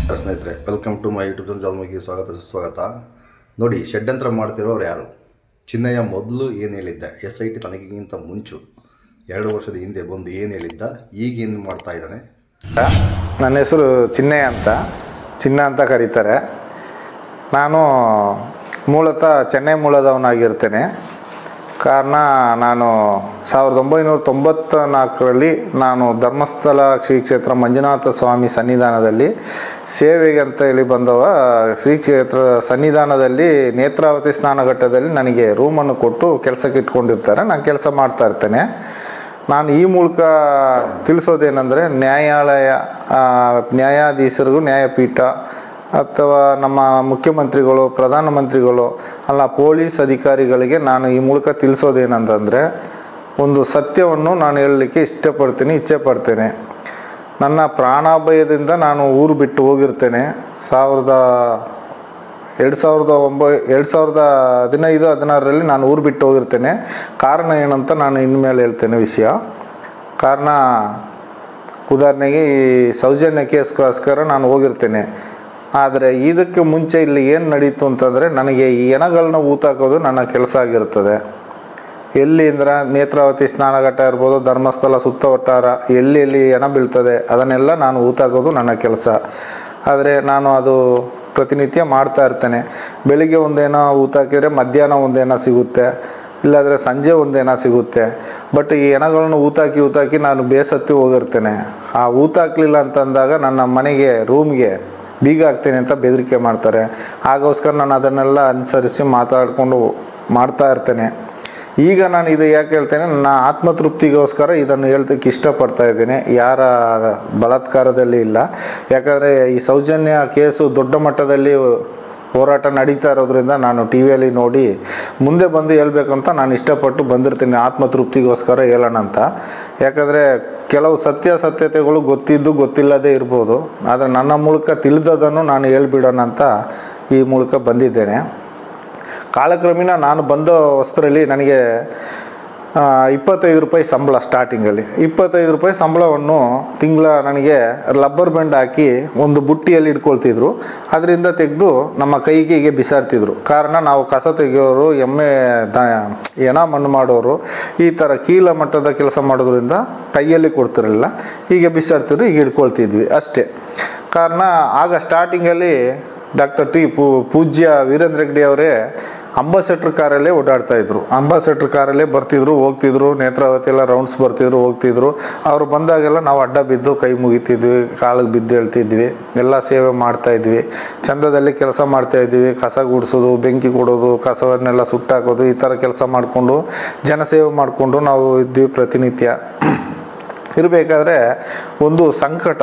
ನಮಸ್ಕಾರ ಸ್ನೇಹಿತರೆ, welcome to my YouTube channel Jalmukhi ಸ್ವಾಗತ. ನೋಡಿ, ಷಡ್ಯಂತ್ರ ಮಾಡ್ತಿರೋರು ಯಾರು? ಚಿನ್ನಯ್ಯ ಮೊದಲು ಏನು ಹೇಳಿದ್ದ, SIT ತನಗಿಂತ ಮುಂಚೆ 2 ವರ್ಷದ ಹಿಂದೆ ಬಂದು ಏನು ಹೇಳಿದ್ದ, ಈಗೇನು ಮಾಡ್ತಾ ಇದ್ದಾನೆ? ನನ್ನ ಹೆಸರು ಚಿನ್ನ ಅಂತ ಕರೀತಾರೆ. ನಾನು ಮೂಲತಃ ಚೆನ್ನೈ ಮೂಲದವನಾಗಿರ್ತೇನೆ. ಕಾರಣ ನಾನು 1994ರಲ್ಲಿ ನಾನು ಧರ್ಮಸ್ಥಳ ಶ್ರೀ ಕ್ಷೇತ್ರ ಮಂಜುನಾಥ ಸ್ವಾಮಿ ಸನ್ನಿಧಾನದಲ್ಲಿ ಸೇವೆಗೆ ಅಂತ ಹೇಳಿ ಬಂದವ. ಶ್ರೀ ಕ್ಷೇತ್ರ ಸನ್ನಿಧಾನದಲ್ಲಿ ನೇತ್ರಾವತಿ ಸ್ನಾನಘಟ್ಟದಲ್ಲಿ ನನಗೆ ರೂಮನ್ನು ಕೊಟ್ಟು ಕೆಲಸಕ್ಕೆ ಇಟ್ಕೊಂಡಿರ್ತಾರೆ. ನಾನು ಕೆಲಸ ಮಾಡ್ತಾ ಇರ್ತೇನೆ. ನಾನು ಈ ಮೂಲಕ ತಿಳಿಸೋದೇನೆಂದರೆ, ನ್ಯಾಯಾಧೀಶರಿಗೂ, ನ್ಯಾಯಪೀಠ ಅಥವಾ ನಮ್ಮ ಮುಖ್ಯಮಂತ್ರಿಗಳು, ಪ್ರಧಾನಮಂತ್ರಿಗಳು ಅಲ್ಲ, ಪೊಲೀಸ್ ಅಧಿಕಾರಿಗಳಿಗೆ ನಾನು ಈ ಮೂಲಕ ತಿಳಿಸೋದೇನಂತಂದರೆ, ಒಂದು ಸತ್ಯವನ್ನು ನಾನು ಹೇಳಲಿಕ್ಕೆ ಇಚ್ಛೆ ಪಡ್ತೇನೆ. ನನ್ನ ಪ್ರಾಣಾಭಯದಿಂದ ನಾನು ಊರು ಬಿಟ್ಟು ಹೋಗಿರ್ತೇನೆ. 2015-16ರಲ್ಲಿ ನಾನು ಊರು ಬಿಟ್ಟು ಹೋಗಿರ್ತೇನೆ. ಕಾರಣ ಏನಂತ ನಾನು ಇನ್ಮೇಲೆ ಹೇಳ್ತೇನೆ ವಿಷಯ. ಕಾರಣ ಉದಾಹರಣೆಗೆ ಈ ಸೌಜನ್ಯ ಕೇಸ್ಗೋಸ್ಕರ ನಾನು ಹೋಗಿರ್ತೇನೆ. ಆದರೆ ಇದಕ್ಕೆ ಮುಂಚೆ ಇಲ್ಲಿ ಏನು ನಡೀತು ಅಂತಂದರೆ, ನನಗೆ ಈ ಹೆಣಗಳನ್ನ ಊತಾಕೋದು ನನ್ನ ಕೆಲಸ ಆಗಿರ್ತದೆ. ಎಲ್ಲಿ ಅಂದ್ರೆ ನೇತ್ರಾವತಿ ಸ್ನಾನಘಟ್ಟ ಇರ್ಬೋದು, ಧರ್ಮಸ್ಥಳ ಸುತ್ತವಟ್ಟಾರ ಎಲ್ಲಿ ಹೆಣ ಬೀಳ್ತದೆ ಅದನ್ನೆಲ್ಲ ನಾನು ಊತಾಕೋದು ನನ್ನ ಕೆಲಸ. ಆದರೆ ನಾನು ಅದು ಪ್ರತಿನಿತ್ಯ ಮಾಡ್ತಾ ಇರ್ತೇನೆ. ಬೆಳಿಗ್ಗೆ ಒಂದೇನೋ ಊತಾಕಿದರೆ ಮಧ್ಯಾಹ್ನ ಒಂದೇನೋ ಸಿಗುತ್ತೆ, ಇಲ್ಲಾಂದರೆ ಸಂಜೆ ಒಂದೇನೋ ಸಿಗುತ್ತೆ. ಬಟ್ ಈ ಹೆಣಗಳನ್ನು ಊತಾಕಿ ನಾನು ಬೇಸತ್ತಿ ಹೋಗಿರ್ತೇನೆ. ಆ ಊತಾಕಲಿಲ್ಲ ಅಂತಂದಾಗ ನನ್ನ ಮನೆಗೆ ರೂಮ್ಗೆ ಬೀಗ ಹಾಕ್ತೇನೆ ಅಂತ ಬೆದರಿಕೆ ಮಾಡ್ತಾರೆ. ಆಗೋಸ್ಕರ ನಾನು ಅದನ್ನೆಲ್ಲ ಅನುಸರಿಸಿ ಮಾತಾಡಿಕೊಂಡು ಮಾಡ್ತಾ ಇರ್ತೇನೆ. ಈಗ ನಾನು ಇದು ಯಾಕೆ ಹೇಳ್ತೇನೆ, ನನ್ನ ಆತ್ಮತೃಪ್ತಿಗೋಸ್ಕರ ಇದನ್ನು ಹೇಳ್ತಕ್ಕೆ ಇಷ್ಟಪಡ್ತಾ ಇದ್ದೀನಿ. ಯಾರ ಬಲಾತ್ಕಾರದಲ್ಲಿ ಇಲ್ಲ. ಯಾಕಂದರೆ ಈ ಸೌಜನ್ಯ ಕೇಸು ದೊಡ್ಡ ಮಟ್ಟದಲ್ಲಿ ಹೋರಾಟ ನಡೀತಾ ಇರೋದ್ರಿಂದ ನಾನು TVಯಲ್ಲಿ ನೋಡಿ ಮುಂದೆ ಬಂದು ಹೇಳ್ಬೇಕಂತ ನಾನು ಇಷ್ಟಪಟ್ಟು ಬಂದಿರ್ತೀನಿ, ಆತ್ಮತೃಪ್ತಿಗೋಸ್ಕರ ಹೇಳೋಣ ಅಂತ. ಯಾಕಂದರೆ ಕೆಲವು ಸತ್ಯತೆಗಳು ಗೊತ್ತಿಲ್ಲದೇ ಇರ್ಬೋದು. ಆದರೆ ನನ್ನ ಮೂಲಕ ತಿಳಿದದನ್ನು ನಾನು ಹೇಳ್ಬಿಡೋಣ ಅಂತ ಈ ಮೂಲಕ ಬಂದಿದ್ದೇನೆ. ಕಾಲಕ್ರಮೇಣ ನಾನು ಬಂದ ವಸ್ತ್ರಲ್ಲಿ ನನಗೆ 25 ರೂಪಾಯಿ ಸಂಬಳ. ಸ್ಟಾರ್ಟಿಂಗಲ್ಲಿ 25 ರೂಪಾಯಿ ಸಂಬಳವನ್ನು ತಿಂಗಳ ನನಗೆ ರಬ್ಬರ್ ಬ್ಯಾಂಡ್ ಹಾಕಿ ಒಂದು ಬುಟ್ಟಿಯಲ್ಲಿ ಇಟ್ಕೊಳ್ತಿದ್ರು. ಅದರಿಂದ ತೆಗೆದು ನಮ್ಮ ಕೈಗೆ ಬಿಸಾಡ್ತಿದ್ರು. ಕಾರಣ ನಾವು ಕಸ ತೆಗೆಯೋರು, ಹೆಣ ಮಣ್ಣು ಮಾಡೋರು, ಈ ಥರ ಕೀಳ ಮಟ್ಟದ ಕೆಲಸ ಮಾಡೋದ್ರಿಂದ ಕೈಯಲ್ಲಿ ಕೊಡ್ತಿರಲಿಲ್ಲ. ಹೀಗೆ ಬಿಸಾಡ್ತಿದ್ರು, ಈಗ ಇಟ್ಕೊಳ್ತಿದ್ವಿ ಅಷ್ಟೇ. ಕಾರಣ ಆಗ ಸ್ಟಾರ್ಟಿಂಗಲ್ಲಿ ಡಾಕ್ಟರ್ ಪೂಜ್ಯ ವೀರೇಂದ್ರ ಹೆಗ್ಗಡೆ ಅವರೇ ಅಂಬಾಸೆಡರ್ ಕಾರಲ್ಲೇ ಓಡಾಡ್ತಾಯಿದ್ರು. ಅಂಬಾಸೆಡರ್ ಕಾರಲ್ಲೇ ಬರ್ತಿದ್ರು, ಹೋಗ್ತಿದ್ರು. ನೇತ್ರಾವತಿ ಎಲ್ಲ ರೌಂಡ್ಸ್ ಬರ್ತಿದ್ರು, ಹೋಗ್ತಿದ್ರು. ಅವರು ಬಂದಾಗೆಲ್ಲ ನಾವು ಅಡ್ಡ ಬಿದ್ದು ಕೈ ಮುಗಿತಿದ್ವಿ, ಕಾಲಿಗೆ ಬಿದ್ದು ಹೇಳ್ತಿದ್ವಿ, ಎಲ್ಲ ಸೇವೆ ಮಾಡ್ತಾಯಿದ್ವಿ. ಚಂದದಲ್ಲಿ ಕೆಲಸ ಮಾಡ್ತಾಯಿದ್ವಿ. ಕಸ ಗುಡಿಸೋದು, ಬೆಂಕಿ ಕೊಡೋದು, ಕಸವನ್ನೆಲ್ಲ ಸುಟ್ಟಾಕೋದು, ಈ ಥರ ಕೆಲಸ ಮಾಡಿಕೊಂಡು ಜನಸೇವೆ ಮಾಡಿಕೊಂಡು ನಾವು ಇದ್ವಿ ಪ್ರತಿನಿತ್ಯ. ಇರಬೇಕಾದ್ರೆ ಒಂದು ಸಂಕಟ,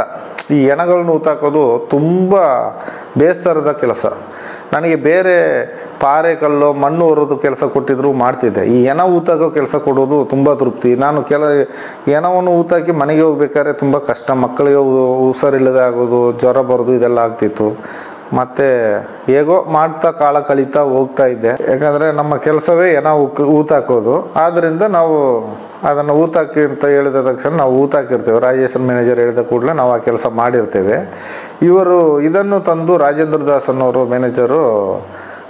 ಈ ಹೆಣಗಳನ್ನು ಊತಾಕೋದು ತುಂಬ ಬೇಸರದ ಕೆಲಸ. ನನಗೆ ಬೇರೆ ಪಾರೆ ಕಲ್ಲು ಮಣ್ಣು ಹೊರೋದು ಕೆಲಸ ಕೊಟ್ಟಿದ್ರು ಮಾಡ್ತಿದ್ದೆ. ಈ ಹೆಣ ಊತಾಕೋ ಕೆಲಸ ಕೊಡೋದು ತುಂಬ ತೃಪ್ತಿ. ನಾನು ಹೆಣವನ್ನು ಊತಾಕಿ ಮನೆಗೆ ಹೋಗ್ಬೇಕಾದ್ರೆ ತುಂಬ ಕಷ್ಟ. ಮಕ್ಕಳಿಗೆ ಹುಷಾರಿಲ್ಲದೆ ಆಗೋದು, ಜ್ವರ ಬರೋದು, ಇದೆಲ್ಲ ಆಗ್ತಿತ್ತು. ಮತ್ತು ಹೇಗೋ ಮಾಡ್ತಾ ಕಾಲ ಕಳೀತಾ ಹೋಗ್ತಾ ಇದ್ದೆ. ಯಾಕಂದರೆ ನಮ್ಮ ಕೆಲಸವೇ ಹೆಣ ಊತಾಕೋದು. ಆದ್ದರಿಂದ ನಾವು ಅದನ್ನು ಊತಾಕಿ ಅಂತ ಹೇಳಿದ ತಕ್ಷಣ ನಾವು ಊತಾಕಿರ್ತೇವೆ. ರಾಜೇಶ್ವರ ಮ್ಯಾನೇಜರ್ ಹೇಳಿದ ಕೂಡಲೇ ನಾವು ಆ ಕೆಲಸ ಮಾಡಿರ್ತೇವೆ. ಇವರು ಇದನ್ನು ತಂದು ರಾಜೇಂದ್ರ ದಾಸ್ ಅನ್ನೋರು ಮ್ಯಾನೇಜರು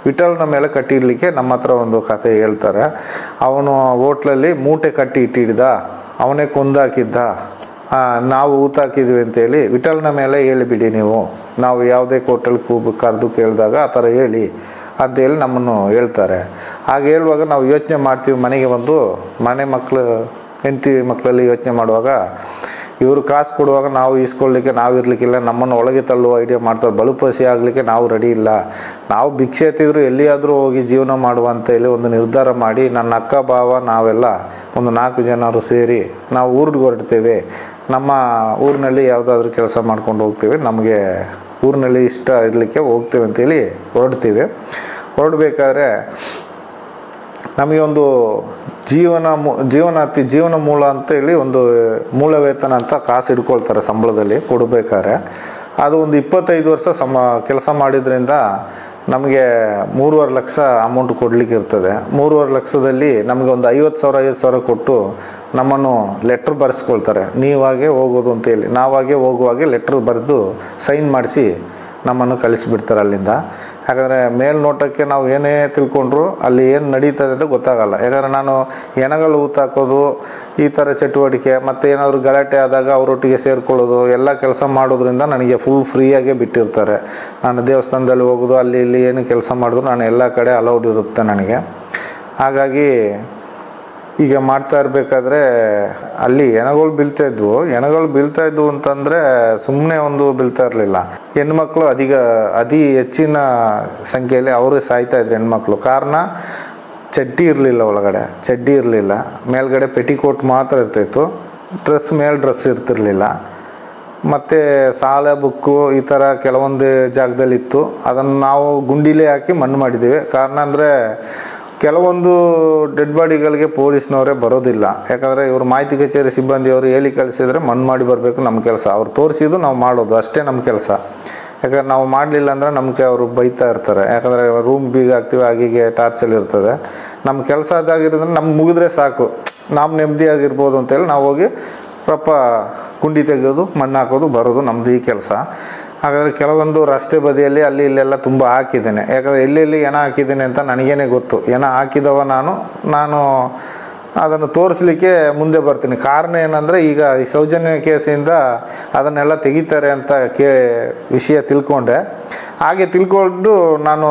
ವಿಠಲ್ನ ಮೇಲೆ ಕಟ್ಟಿಡಲಿಕ್ಕೆ ನಮ್ಮ ಹತ್ರ ಒಂದು ಕತೆ ಹೇಳ್ತಾರೆ. ಅವನು ಹೋಟ್ಲಲ್ಲಿ ಮೂಟೆ ಕಟ್ಟಿ ಇಟ್ಟಿದ್ದ, ಅವನೇ ಕೊಂದಾಕಿದ್ದ, ನಾವು ಊತಾಕಿದ್ವಿ ಅಂತೇಳಿ ವಿಠಲ್ನ ಮೇಲೆ ಹೇಳಿಬಿಡಿ ನೀವು, ನಾವು ಯಾವುದೇ ಕೋರ್ಟಲ್ಲಿ ಕರೆದು ಕೇಳಿದಾಗ ಆ ಥರ ಹೇಳಿ ಅಂತೇಳಿ ನಮ್ಮನ್ನು ಹೇಳ್ತಾರೆ. ಹಾಗೆ ಹೇಳುವಾಗ ನಾವು ಯೋಚನೆ ಮಾಡ್ತೀವಿ. ಮನೆಗೆ ಬಂದು ಹೆಂಡತಿ ಮಕ್ಕಳಲ್ಲಿ ಯೋಚನೆ ಮಾಡುವಾಗ ಇವರು ಕಾಸು ಕೊಡುವಾಗ ನಾವು ಈಸ್ಕೊಳ್ಳಿಕ್ಕೆ ನಾವು ಇರಲಿಕ್ಕಿಲ್ಲ, ನಮ್ಮನ್ನು ಒಳಗೆ ತಳ್ಳುವ ಐಡಿಯಾ ಮಾಡ್ತಾರೆ. ಬಲುಪಸಿ ಆಗಲಿಕ್ಕೆ ನಾವು ರೆಡಿ ಇಲ್ಲ. ನಾವು ಭಿಕ್ಷೆ ಎತ್ತಿದ್ರು ಎಲ್ಲಿಯಾದರೂ ಹೋಗಿ ಜೀವನ ಮಾಡುವ ಅಂತ ಹೇಳಿ ಒಂದು ನಿರ್ಧಾರ ಮಾಡಿ ನನ್ನ ಅಕ್ಕ ಭಾವ ನಾವೆಲ್ಲ ಒಂದು 4 ಜನರು ಸೇರಿ ನಾವು ಊರಿಗೆ ಹೊರಡ್ತೇವೆ. ನಮ್ಮ ಊರಿನಲ್ಲಿ ಯಾವುದಾದ್ರೂ ಕೆಲಸ ಮಾಡ್ಕೊಂಡು ಹೋಗ್ತೇವೆ, ನಮಗೆ ಊರಿನಲ್ಲಿ ಇಷ್ಟ ಇರಲಿಕ್ಕೆ ಹೋಗ್ತೇವೆ ಅಂತೇಳಿ ಹೊರಡಬೇಕಾದ್ರೆ ನಮಗೆ ಒಂದು ಜೀವನ ಮೂಲ ಅಂತ ಹೇಳಿ ಒಂದು ಮೂಲ ವೇತನ ಅಂತ ಕಾಸು ಇಟ್ಕೊಳ್ತಾರೆ ಸಂಬಳದಲ್ಲಿ ಕೊಡಬೇಕಾದ್ರೆ. ಅದು ಒಂದು 25 ವರ್ಷ ಕೆಲಸ ಮಾಡಿದ್ರಿಂದ ನಮಗೆ 3.5 ಲಕ್ಷ ಅಮೌಂಟ್ ಕೊಡಲಿಕ್ಕೆ ಇರ್ತದೆ. 3.5 ಲಕ್ಷದಲ್ಲಿ ನಮಗೆ ಒಂದು 50,000 ಕೊಟ್ಟು ನಮ್ಮನ್ನು ಲೆಟ್ರ್ ಬರೆಸ್ಕೊಳ್ತಾರೆ. ನೀವಾಗೆ ಹೋಗೋದು ಅಂತೇಳಿ. ನಾವಾಗೆ ಹೋಗುವಾಗೆ ಲೆಟ್ರ್ ಬರೆದು ಸೈನ್ ಮಾಡಿಸಿ ನಮ್ಮನ್ನು ಕಳಿಸಿಬಿಡ್ತಾರೆ ಅಲ್ಲಿಂದ. ಯಾಕಂದರೆ ಮೇಲ್ನೋಟಕ್ಕೆ ನಾವು ಏನೇ ತಿಳ್ಕೊಂಡ್ರು ಅಲ್ಲಿ ಏನು ನಡೀತದೆ ಅಂತ ಗೊತ್ತಾಗಲ್ಲ. ಯಾಕಂದರೆ ನಾನು ಹೆಣಗಳು ಊತಾಕೋದು ಈ ಥರ ಚಟುವಟಿಕೆ ಮತ್ತು ಏನಾದರೂ ಗಲಾಟೆ ಆದಾಗ ಅವರೊಟ್ಟಿಗೆ ಸೇರಿಕೊಳ್ಳೋದು ಎಲ್ಲ ಕೆಲಸ ಮಾಡೋದ್ರಿಂದ ನನಗೆ ಫುಲ್ ಫ್ರೀಯಾಗೇ ಬಿಟ್ಟಿರ್ತಾರೆ. ನಾನು ದೇವಸ್ಥಾನದಲ್ಲಿ ಹೋಗೋದು ಅಲ್ಲಿ ಇಲ್ಲಿ ಏನು ಕೆಲಸ ಮಾಡಿದ್ರು ನಾನು ಎಲ್ಲ ಕಡೆ ಅಲೌಡ್ ಇರುತ್ತೆ ನನಗೆ. ಹಾಗಾಗಿ ಈಗ ಮಾಡ್ತಾ ಇರಬೇಕಾದ್ರೆ ಅಲ್ಲಿ ಹೆಣಗಳು ಬೀಳ್ತಾಯಿದ್ವು ಅಂತಂದರೆ ಸುಮ್ಮನೆ ಒಂದು ಬೀಳ್ತಾ ಇರಲಿಲ್ಲ. ಹೆಣ್ಮಕ್ಳು ಅತಿ ಹೆಚ್ಚಿನ ಸಂಖ್ಯೆಯಲ್ಲಿ ಅವರೇ ಸಾಯ್ತಾಯಿದ್ರು ಹೆಣ್ಮಕ್ಳು. ಕಾರಣ ಚಡ್ಡಿ ಇರಲಿಲ್ಲ, ಒಳಗಡೆ ಚಡ್ಡಿ ಇರಲಿಲ್ಲ, ಮೇಲ್ಗಡೆ ಪೆಟಿಕೋಟ್ ಮಾತ್ರ ಇರ್ತಾಯಿತ್ತು, ಡ್ರೆಸ್ ಇರ್ತಿರಲಿಲ್ಲ. ಮತ್ತು ಸಾಲೆ ಬುಕ್ಕು ಈ ಥರ ಕೆಲವೊಂದು ಜಾಗದಲ್ಲಿತ್ತು. ಅದನ್ನು ನಾವು ಗುಂಡಿಲೇ ಹಾಕಿ ಮಣ್ಣು ಮಾಡಿದ್ದೀವಿ. ಕಾರಣ ಅಂದರೆ ಕೆಲವೊಂದು ಡೆಡ್ ಬಾಡಿಗಳಿಗೆ ಪೊಲೀಸ್ನವರೇ ಬರೋದಿಲ್ಲ. ಯಾಕಂದರೆ ಇವರು ಮಾಹಿತಿ ಕಚೇರಿ ಸಿಬ್ಬಂದಿಯವರು ಹೇಳಿ ಕಳಿಸಿದರೆ ಮಣ್ಣು ಮಾಡಿ ಬರಬೇಕು ನಮ್ಮ ಕೆಲಸ. ಅವ್ರು ತೋರಿಸಿದ್ದು ನಾವು ಮಾಡೋದು ಅಷ್ಟೇ ನಮ್ಮ ಕೆಲಸ. ಯಾಕಂದ್ರೆ ನಾವು ಮಾಡಲಿಲ್ಲ ಅಂದರೆ ನಮಗೆ ಅವರು ಬೈತಾ ಇರ್ತಾರೆ. ಯಾಕಂದರೆ ರೂಮ್ ಬೀಗ ಹಾಕ್ತೀವಿ, ಹಾಗೆ ಟಾರ್ಚಲ್ಲಿ ಇರ್ತದೆ. ನಮ್ಮ ಕೆಲಸ ಅದಾಗಿರೋದ್ರೆ ನಮ್ಗೆ ಮುಗಿದ್ರೆ ಸಾಕು, ನಾವು ನೆಮ್ಮದಿಯಾಗಿರ್ಬೋದು ಅಂತೇಳಿ ನಾವು ಹೋಗಿ ಗುಂಡಿ ತೆಗೆಯೋದು, ಮಣ್ಣು ಹಾಕೋದು, ಬರೋದು ನಮ್ಮದು ಈ ಕೆಲಸ. ಹಾಗಾದರೆ ಕೆಲವೊಂದು ರಸ್ತೆ ಬದಿಯಲ್ಲಿ ಅಲ್ಲಿ ಇಲ್ಲೆಲ್ಲ ತುಂಬ ಹಾಕಿದ್ದೇನೆ. ಯಾಕಂದರೆ ಎಲ್ಲೆಲ್ಲಿ ಹೆಣ ಹಾಕಿದ್ದೇನೆ ಅಂತ ನನಗೇನೆ ಗೊತ್ತು. ಹೆಣ ಹಾಕಿದವ ನಾನು ಅದನ್ನು ತೋರಿಸ್ಲಿಕ್ಕೆ ಮುಂದೆ ಬರ್ತೀನಿ. ಕಾರಣ ಏನಂದರೆ ಈಗ ಈ ಸೌಜನ್ಯ ಕೇಸಿಂದ ಅದನ್ನೆಲ್ಲ ತೆಗಿತಾರೆ ಅಂತ ವಿಷಯ ತಿಳ್ಕೊಂಡೆ. ಹಾಗೆ ತಿಳ್ಕೊಂಡು ನಾನು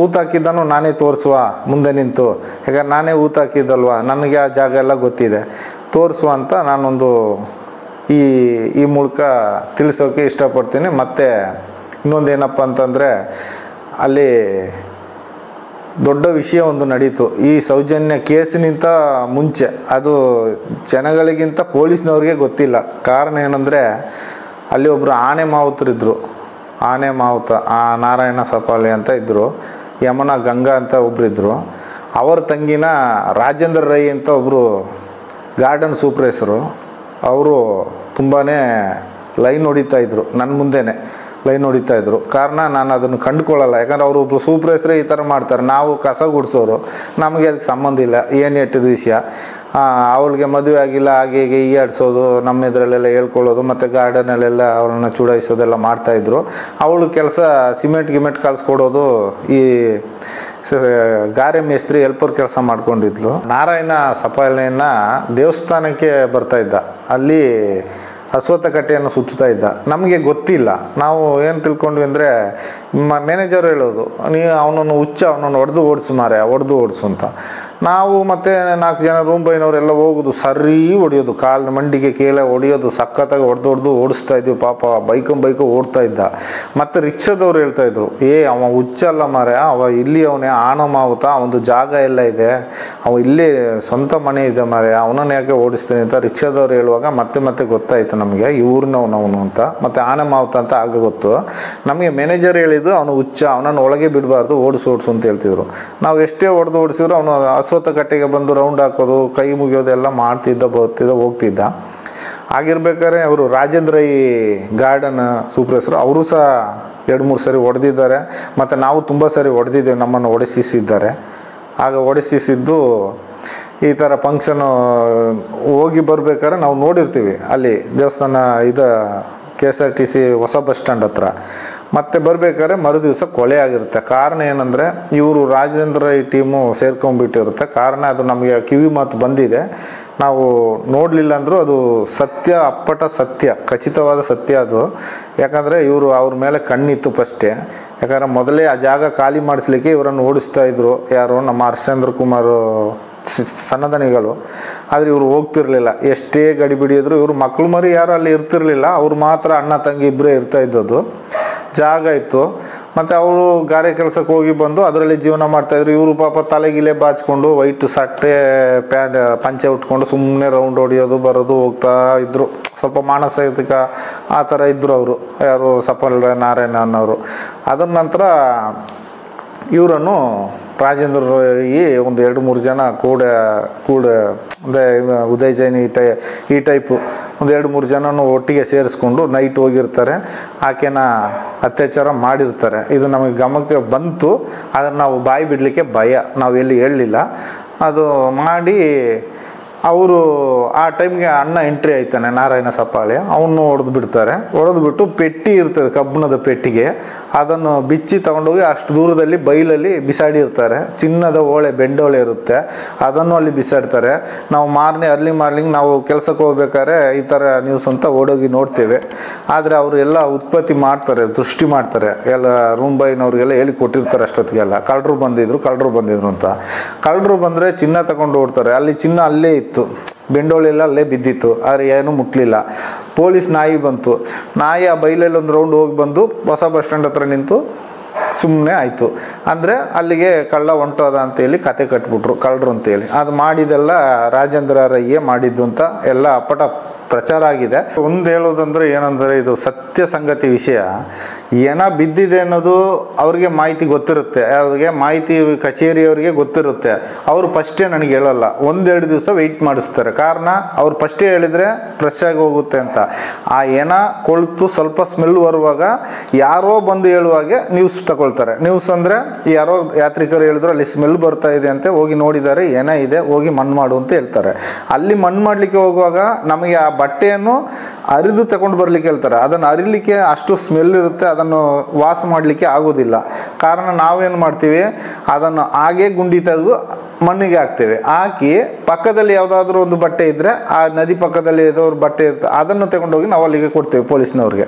ಊತ ಹಾಕಿದ್ದನ್ನು ನಾನೇ ತೋರಿಸುವ ಮುಂದೆ ನಿಂತು. ಯಾಕಂದ್ರೆ ನಾನೇ ಊತ ಹಾಕಿದ್ದಲ್ವ, ನನಗೆ ಆ ಜಾಗ ಎಲ್ಲ ಗೊತ್ತಿದೆ, ತೋರಿಸುವ ಅಂತ ನಾನೊಂದು ಈ ಮೂಲಕ ತಿಳಿಸೋಕ್ಕೆ ಇಷ್ಟಪಡ್ತೀನಿ. ಮತ್ತು ಇನ್ನೊಂದು ಏನಪ್ಪ ಅಂತಂದರೆ ಅಲ್ಲಿ ದೊಡ್ಡ ವಿಷಯ ಒಂದು ನಡೀತು ಈ ಸೌಜನ್ಯ ಕೇಸಿನಿಂತ ಮುಂಚೆ. ಅದು ಜನಗಳಿಗಿಂತ ಪೊಲೀಸ್ನವ್ರಿಗೆ ಗೊತ್ತಿಲ್ಲ. ಕಾರಣ ಏನಂದರೆ ಅಲ್ಲಿ ಒಬ್ಬರು ಆನೆ ಮಾವುತರಿದ್ದರು. ಆನೆ ಮಾವುತ ನಾರಾಯಣ ಸಪಾಳಿ ಅಂತ ಇದ್ದರು. ಯಮನ ಗಂಗಾ ಅಂತ ಒಬ್ಬರಿದ್ದರು. ಅವರ ತಂಗಿನ ರಾಜೇಂದ್ರ ರೈ ಅಂತ ಒಬ್ಬರು ಗಾರ್ಡನ್ ಸೂಪರ್ವೈಸರು. ಅವರು ತುಂಬಾ ಲೈನ್ ಹೊಡಿತಾಯಿದ್ರು, ನನ್ನ ಮುಂದೆನೇ ಲೈನ್ ಹೊಡಿತಾಯಿದ್ರು. ಕಾರಣ ನಾನು ಅದನ್ನು ಕಂಡುಕೊಳ್ಳಲ್ಲ. ಯಾಕಂದರೆ ಅವರು ಒಬ್ಬರು ಸೂಪರ್ವೈಸರೇ ಈ ಥರ ಮಾಡ್ತಾರೆ. ನಾವು ಕಸ ಗುಡಿಸೋರು, ನಮಗೆ ಅದಕ್ಕೆ ಸಂಬಂಧ ಇಲ್ಲ. ಏನು ಎಟ್ಟಿದ ವಿಷಯ, ಅವ್ರಿಗೆ ಮದುವೆ ಆಗಿಲ್ಲ, ಹಾಗೆ ಹೀಗೆ ಈಯಾಡಿಸೋದು, ನಮ್ಮ ಇದರಲ್ಲೆಲ್ಲ ಹೇಳ್ಕೊಳ್ಳೋದು, ಮತ್ತು ಗಾರ್ಡನಲ್ಲೆಲ್ಲ ಅವ್ರನ್ನ ಚುಡಾಯಿಸೋದೆಲ್ಲ ಮಾಡ್ತಾಯಿದ್ರು. ಅವಳು ಕೆಲಸ ಸಿಮೆಂಟ್ ಕಳಿಸ್ಕೊಡೋದು, ಈ ಗಾರೆ ಮೇಸ್ತ್ರಿ ಹೆಲ್ಪರ್ ಕೆಲಸ ಮಾಡ್ಕೊಂಡಿದ್ಲು. ನಾರಾಯಣ ಸಪಾಳಿನ ದೇವಸ್ಥಾನಕ್ಕೆ ಬರ್ತಾಯಿದ್ದ, ಅಲ್ಲಿ ಅಶ್ವತ್ಥ ಕಟ್ಟೆಯನ್ನು ಸುತ್ತಾ ಇದ್ದ. ನಮಗೆ ಗೊತ್ತಿಲ್ಲ. ನಾವು ಏನು ತಿಳ್ಕೊಂಡ್ವಿ ಅಂದರೆ ಮ್ಯಾನೇಜರ್ ಹೇಳೋದು, ಅವನನ್ನು ಅವನನ್ನು ಹೊಡೆದು ಓಡಿಸು ಅಂತ. ನಾವು ಮತ್ತು 4 ಜನ ರೂಮ್ ಬೈನವರೆಲ್ಲ ಹೋಗೋದು, ಸರಿ ಹೊಡಿಯೋದು, ಕಾಲಿನ ಮಂಡಿಗೆ ಕೇಳೆ ಹೊಡಿಯೋದು, ಸಖತ್ತಾಗಿ ಹೊಡೆದು ಓಡಿಸ್ತಾ ಇದ್ವಿ. ಪಾಪ ಬೈಕು ಓಡ್ತಾ ಇದ್ದ. ಮತ್ತು ರಿಕ್ಷಾದವ್ರು ಹೇಳ್ತಾಯಿದ್ರು, ಅವ ಹುಚ್ಚಲ್ಲ ಮಾರೆ, ಅವ ಇಲ್ಲಿ ಅವನೇ ಮಾವುತ, ಅವನದು ಜಾಗ ಎಲ್ಲ ಇದೆ, ಅವ ಇಲ್ಲೇ ಸ್ವಂತ ಮನೆ ಇದೆ ಮಾರೆ, ಅವನನ್ನು ಯಾಕೆ ಓಡಿಸ್ತೀನಿ ಅಂತ ರಿಕ್ಷಾದವ್ರು ಹೇಳುವಾಗ ಮತ್ತೆ ಗೊತ್ತಾಯಿತು ನಮಗೆ ಇವ್ರನ್ನವನು ಅಂತ. ಮತ್ತು ಮಾವುತ ಅಂತ ಆಗ ಗೊತ್ತು ನಮಗೆ. ಮ್ಯಾನೇಜರ್ ಹೇಳಿದ್ದು ಅವನು ಹುಚ್ಚ, ಅವನನ್ನು ಒಳಗೆ ಬಿಡಬಾರ್ದು, ಓಡಿಸು ಅಂತ ಹೇಳ್ತಿದ್ರು. ನಾವು ಎಷ್ಟೇ ಹೊಡೆದು ಓಡಿಸಿದ್ರು ಅವನು ಅಶ್ವತ್ಥ ಕಟ್ಟೆಗೆ ಬಂದು ರೌಂಡ್ ಹಾಕೋದು, ಕೈ ಮುಗಿಯೋದೆಲ್ಲ ಹೋಗ್ತಿದ್ದ. ಆಗಿರ್ಬೇಕಾದ್ರೆ ಅವರು ರಾಜೇಂದ್ರ ಈ ಗಾರ್ಡನ್ ಸೂಪರ್ವೈಸರು, ಅವರು ಸಹ 2-3 ಸರಿ ಹೊಡೆದಿದ್ದಾರೆ. ಮತ್ತು ನಾವು ತುಂಬ ಸರಿ ಹೊಡೆದಿದ್ದೇವೆ, ನಮ್ಮನ್ನು ಹೊಡೆಸಿದ್ದಾರೆ. ಆಗ ಹೊಡೆಸಿದ್ದು ಈ ಥರ ಫಂಕ್ಷನು ಹೋಗಿ ಬರ್ಬೇಕಾದ್ರೆ ನಾವು ನೋಡಿರ್ತೀವಿ ಅಲ್ಲಿ ದೇವಸ್ಥಾನ KSRTC ಹೊಸ ಬಸ್ ಸ್ಟ್ಯಾಂಡ್ ಹತ್ರ. ಮತ್ತೆ ಬರಬೇಕಾದ್ರೆ ಮರುದಿವಸ ಕೊಲೆ ಆಗಿರುತ್ತೆ. ಕಾರಣ ಏನಂದರೆ ಇವರು ರಾಜೇಂದ್ರ ಈ ಟೀಮು ಸೇರ್ಕೊಂಡ್ಬಿಟ್ಟಿರುತ್ತೆ. ಕಾರಣ ಅದು ನಮಗೆ ಕಿವಿ ಮಾತು ಬಂದಿದೆ, ನಾವು ನೋಡಲಿಲ್ಲ ಅಂದರೂ ಅದು ಸತ್ಯ, ಅಪ್ಪಟ ಸತ್ಯ, ಖಚಿತವಾದ ಸತ್ಯ ಅದು. ಯಾಕಂದರೆ ಇವರು ಅವ್ರ ಮೇಲೆ ಕಣ್ಣಿತ್ತು ಫಸ್ಟೇ. ಯಾಕಂದರೆ ಮೊದಲೇ ಆ ಜಾಗ ಖಾಲಿ ಮಾಡಿಸ್ಲಿಕ್ಕೆ ಇವರನ್ನು ಓಡಿಸ್ತಾ ಇದ್ರು. ಯಾರು, ನಮ್ಮ ಹರ್ಷೇಂದ್ರ ಕುಮಾರ್ ಸನ್ನದನಿಗಳು. ಆದರೆ ಇವರು ಹೋಗ್ತಿರ್ಲಿಲ್ಲ. ಎಷ್ಟೇ ಗಡಿ ಬಿಡಿದ್ರು ಇವರು ಮಕ್ಕಳು ಮರಿ ಯಾರು ಅಲ್ಲಿ ಇರ್ತಿರ್ಲಿಲ್ಲ. ಅವ್ರು ಮಾತ್ರ ಅಣ್ಣ ತಂಗಿ ಇಬ್ಬರೇ ಇರ್ತಾ ಇದ್ದದ್ದು. ಜಾಗ ಇತ್ತು. ಮತ್ತು ಅವರು ಗಾರೆ ಕೆಲಸಕ್ಕೆ ಹೋಗಿ ಬಂದು ಅದರಲ್ಲಿ ಜೀವನ ಮಾಡ್ತಾಯಿದ್ರು. ಇವರು ಪಾಪ ತಲೆಗಿಲೆ ಬಾಚ್ಕೊಂಡು ವೈಟ್ ಸಟ್ಟೆ ಪಂಚೆ ಉಟ್ಕೊಂಡು ಸುಮ್ಮನೆ ರೌಂಡ್ ಹೊಡಿಯೋದು, ಬರೋದು, ಹೋಗ್ತಾ ಇದ್ದರು. ಸ್ವಲ್ಪ ಮಾನಸಿಕ ಆ ಥರ ಇದ್ದರು ಅವರು. ಯಾರು, ಸಫಲ ನಾರಾಯಣ ಅನ್ನೋರು. ಅದರ ನಂತರ ಇವರನ್ನು ರಾಜೇಂದ್ರ ಒಂದು 2-3 ಜನ ಕೂಡ ಅಂದರೆ ಉದಯ್ ಜೈನ್ ಈ ಟೈಪು ಒಂದು 2-3 ಜನನು ಒಟ್ಟಿಗೆ ಸೇರಿಸ್ಕೊಂಡು ನೈಟ್ ಹೋಗಿರ್ತಾರೆ. ಆಕೆನ ಅತ್ಯಾಚಾರ ಮಾಡಿರ್ತಾರೆ. ಇದು ನಮಗೆ ಗಮನಕ್ಕೆ ಬಂತು. ಅದನ್ನು ನಾವು ಬಾಯಿ ಬಿಡಲಿಕ್ಕೆ ಭಯ, ನಾವು ಎಲ್ಲಿ ಹೇಳಲಿಲ್ಲ. ಅದು ಮಾಡಿ ಅವರು ಆ ಟೈಮ್ಗೆ ಅಣ್ಣ ಎಂಟ್ರಿ ಆಯ್ತಾನೆ, ನಾರಾಯಣ ಸಪ್ಪಾಳೆ, ಅವನು ಹೊಡೆದು ಬಿಡ್ತಾರೆ. ಹೊಡೆದ್ಬಿಟ್ಟು ಪೆಟ್ಟಿ ಇರ್ತದೆ, ಕಬ್ಬಿಣದ ಪೆಟ್ಟಿಗೆ, ಅದನ್ನು ಬಿಚ್ಚಿ ತಗೊಂಡೋಗಿ ಅಷ್ಟು ದೂರದಲ್ಲಿ ಬೈಲಲ್ಲಿ ಬಿಸಾಡಿರ್ತಾರೆ. ಚಿನ್ನದ ಓಳೆ, ಬೆಂಡೋಳೆ ಇರುತ್ತೆ, ಅದನ್ನು ಅಲ್ಲಿ ಬಿಸಾಡ್ತಾರೆ. ನಾವು ಅರ್ಲಿ ಮಾರ್ನಿಂಗ್ ನಾವು ಕೆಲಸಕ್ಕೆ ಹೋಗ್ಬೇಕಾದ್ರೆ ಈ ಥರ ನ್ಯೂಸ್ ಅಂತ ಓಡೋಗಿ ನೋಡ್ತೇವೆ. ಆದರೆ ಅವರು ಎಲ್ಲ ಉತ್ಪತ್ತಿ ಮಾಡ್ತಾರೆ, ದೃಷ್ಟಿ ಮಾಡ್ತಾರೆ, ಎಲ್ಲ ರೂಂಬೈನವ್ರಿಗೆಲ್ಲ ಹೇಳಿ ಕೊಟ್ಟಿರ್ತಾರೆ ಅಷ್ಟೊತ್ತಿಗೆಲ್ಲ. ಕಳ್ಳರು ಬಂದಿದ್ರು ಅಂತ. ಕಳ್ಳರು ಬಂದರೆ ಚಿನ್ನ ತಗೊಂಡು ಓಡ್ತಾರೆ. ಅಲ್ಲಿ ಚಿನ್ನ ಅಲ್ಲೇ ಇತ್ತು, ಬೆಂಡೋಳೆಲ್ಲ ಅಲ್ಲೇ ಬಿದ್ದಿತ್ತು, ಆದರೆ ಏನೂ ಮುಟ್ಲಿಲ್ಲ. ಪೊಲೀಸ್ ನಾಯಿ ಬಂತು, ನಾಯಿ ಆ ಬೈಲಲ್ಲಿ ಒಂದು ರೌಂಡ್ ಹೋಗಿ ಬಂದು ಹೊಸ ಬಸ್ ಸ್ಟ್ಯಾಂಡ್ ಹತ್ರ ನಿಂತು ಸುಮ್ಮನೆ ಆಯಿತು. ಅಂದರೆ ಅಲ್ಲಿಗೆ ಕಳ್ಳ ಹೊಂಟೋದ ಅಂತೇಳಿ ಕತೆ ಕಟ್ಬಿಟ್ರು ಕಳ್ಳರು ಅಂತೇಳಿ. ಅದು ಮಾಡಿದೆಲ್ಲ ರಾಜೇಂದ್ರ ರೈಯೇ ಮಾಡಿದ್ದು ಅಂತ ಎಲ್ಲ ಅಪ್ಪಟ ಪ್ರಚಾರ ಆಗಿದೆ. ಒಂದು ಹೇಳೋದಂದ್ರೆ ಏನಂದರೆ, ಇದು ಸತ್ಯ ಸಂಗತಿ ವಿಷಯ. ಏನ ಬಿದ್ದಿದೆ ಅನ್ನೋದು ಅವ್ರಿಗೆ ಮಾಹಿತಿ ಗೊತ್ತಿರುತ್ತೆ, ಅವ್ರಿಗೆ ಮಾಹಿತಿ ಕಚೇರಿಯವರಿಗೆ ಗೊತ್ತಿರುತ್ತೆ. ಅವರು ಫಸ್ಟೇ ನನಗೆ ಹೇಳಲ್ಲ, 1-2 ದಿವಸ ವೆಯ್ಟ್ ಮಾಡಿಸ್ತಾರೆ. ಕಾರಣ ಅವ್ರು ಫಸ್ಟೇ ಹೇಳಿದರೆ ಫ್ರೆಶ್ ಆಗಿ ಹೋಗುತ್ತೆ ಅಂತ. ಆ ಏನ ಕೊಳ್ತು ಸ್ವಲ್ಪ ಸ್ಮೆಲ್ ಬರುವಾಗ ಯಾರೋ ಬಂದು ಹೇಳುವಾಗೆ ನ್ಯೂಸ್ ತಗೊಳ್ತಾರೆ. ನ್ಯೂಸ್ ಅಂದರೆ ಯಾರೋ ಯಾತ್ರಿಕರು ಹೇಳಿದ್ರು ಅಲ್ಲಿ ಸ್ಮೆಲ್ ಬರ್ತಾ ಇದೆ ಅಂತ, ಹೋಗಿ ನೋಡಿದ್ದಾರೆ, ಏನ ಇದೆ, ಹೋಗಿ ಮಣ್ಣು ಮಾಡು ಅಂತ ಹೇಳ್ತಾರೆ. ಅಲ್ಲಿ ಮಣ್ಣು ಮಾಡಲಿಕ್ಕೆ ಹೋಗುವಾಗ ನಮಗೆ ಆ ಬಟ್ಟೆಯನ್ನು ಅರಿದು ತಗೊಂಡು ಬರ್ಲಿಕ್ಕೆ ಹೇಳ್ತಾರೆ. ಅದನ್ನು ಅರಿಲಿಕ್ಕೆ ಅಷ್ಟು ಸ್ಮೆಲ್ ಇರುತ್ತೆ, ಅದನ್ನು ವಾಸ ಮಾಡಲಿಕ್ಕೆ ಆಗೋದಿಲ್ಲ. ಕಾರಣ ನಾವೇನು ಮಾಡ್ತೀವಿ, ಅದನ್ನು ಹಾಗೇ ಗುಂಡಿ ತೆಗೆದು ಮಣ್ಣಿಗೆ ಹಾಕ್ತೇವೆ. ಹಾಕಿ ಪಕ್ಕದಲ್ಲಿ ಯಾವುದಾದ್ರೂ ಒಂದು ಬಟ್ಟೆ ಇದ್ದರೆ, ಆ ನದಿ ಪಕ್ಕದಲ್ಲಿ ಏದೋ ಒಂದು ಬಟ್ಟೆ ಇರುತ್ತೆ, ಅದನ್ನು ತಗೊಂಡೋಗಿ ನಾವು ಅಲ್ಲಿಗೆ ಕೊಡ್ತೇವೆ ಪೊಲೀಸ್ನವ್ರಿಗೆ.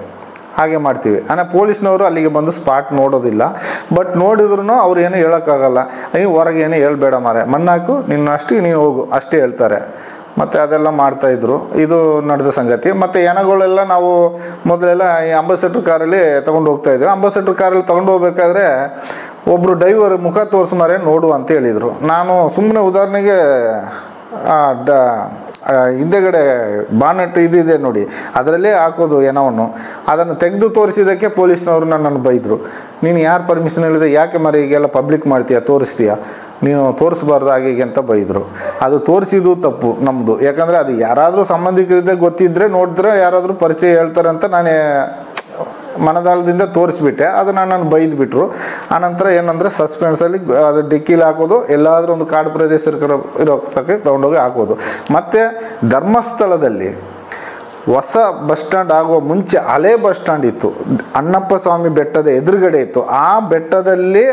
ಹಾಗೆ ಮಾಡ್ತೀವಿ. ಅಂದರೆ ಪೊಲೀಸ್ನವರು ಅಲ್ಲಿಗೆ ಬಂದು ಸ್ಪಾಟ್ ನೋಡೋದಿಲ್ಲ. ಬಟ್ ನೋಡಿದ್ರು ಅವ್ರು ಏನು ಹೇಳೋಕ್ಕಾಗಲ್ಲ, ನೀವು ಹೊರಗೆ ಏನು ಹೇಳ್ಬೇಡ ಮಾರೆ, ಮಣ್ಣಾಕು, ನಿನ್ನಷ್ಟು ನೀನು ಹೋಗು ಅಷ್ಟೇ ಹೇಳ್ತಾರೆ. ಮತ್ತು ಅದೆಲ್ಲ ಮಾಡ್ತಾಯಿದ್ರು. ಇದು ನಡೆದ ಸಂಗತಿ. ಮತ್ತು ಎನಗಳೆಲ್ಲ ನಾವು ಮೊದಲೆಲ್ಲ ಈ ಅಂಬಾಸೆಡರ್ ಕಾರಲ್ಲಿ ತೊಗೊಂಡು ಹೋಗ್ತಾಯಿದ್ವಿ. ಅಂಬಾಸೆಡರ್ ಕಾರಲ್ಲಿ ತೊಗೊಂಡು ಹೋಗ್ಬೇಕಾದ್ರೆ ಒಬ್ಬರು ಡ್ರೈವರ್ ಮುಖ ತೋರಿಸ್ಮಾರೆ ನೋಡು ಅಂತ ಹೇಳಿದರು. ನಾನು ಸುಮ್ಮನೆ ಉದಾಹರಣೆಗೆ ಹಿಂದೆಗಡೆ ಬಾನೆಟ್ ಇದಿದೆ ನೋಡಿ, ಅದರಲ್ಲೇ ಹಾಕೋದು ಏನವನ್ನು, ಅದನ್ನು ತೆಗೆದು ತೋರಿಸಿದ್ದಕ್ಕೆ ಪೊಲೀಸ್ನವರು ನನ್ನನ್ನು ಬೈದರು. ನೀನು ಯಾರು ಪರ್ಮಿಷನ್ ಹೇಳಿದೆ, ಯಾಕೆ ಮರಿ ಈಗೆಲ್ಲ ಪಬ್ಲಿಕ್ ಮಾಡ್ತೀಯಾ, ತೋರಿಸ್ತೀಯಾ, ನೀನು ತೋರಿಸ್ಬಾರ್ದು ಹಾಗೆ ಅಂತ ಬೈದರು. ಅದು ತೋರಿಸಿದ್ದು ತಪ್ಪು ನಮ್ಮದು. ಯಾಕಂದರೆ ಅದು ಯಾರಾದರೂ ಸಂಬಂಧಿಕರಿದ್ದರೆ ಗೊತ್ತಿದ್ದರೆ ನೋಡಿದ್ರೆ ಯಾರಾದರೂ ಪರಿಚಯ ಹೇಳ್ತಾರೆ ಅಂತ ನಾನು ಮನದಾಳದಿಂದ ತೋರಿಸ್ಬಿಟ್ಟೆ. ಅದು ನನ್ನನ್ನು ಬೈದುಬಿಟ್ರು. ಆನಂತರ ಏನಂದರೆ ಸಸ್ಪೆನ್ಸಲ್ಲಿ ಅದು ಡಿಕ್ಕಿಲಿ ಹಾಕೋದು, ಎಲ್ಲಾದರೂ ಒಂದು ಕಾಡು ಪ್ರದೇಶ ಇರೋ ತಕ್ಕ ತೊಗೊಂಡೋಗಿ ಹಾಕೋದು. ಮತ್ತು ಧರ್ಮಸ್ಥಳದಲ್ಲಿ ಹೊಸ ಬಸ್ ಸ್ಟ್ಯಾಂಡ್ ಆಗುವ ಮುಂಚೆ ಹಳೆ ಬಸ್ ಸ್ಟ್ಯಾಂಡ್ ಇತ್ತು, ಅಣ್ಣಪ್ಪ ಸ್ವಾಮಿ ಬೆಟ್ಟದ ಎದುರುಗಡೆ ಇತ್ತು. ಆ ಬೆಟ್ಟದಲ್ಲಿ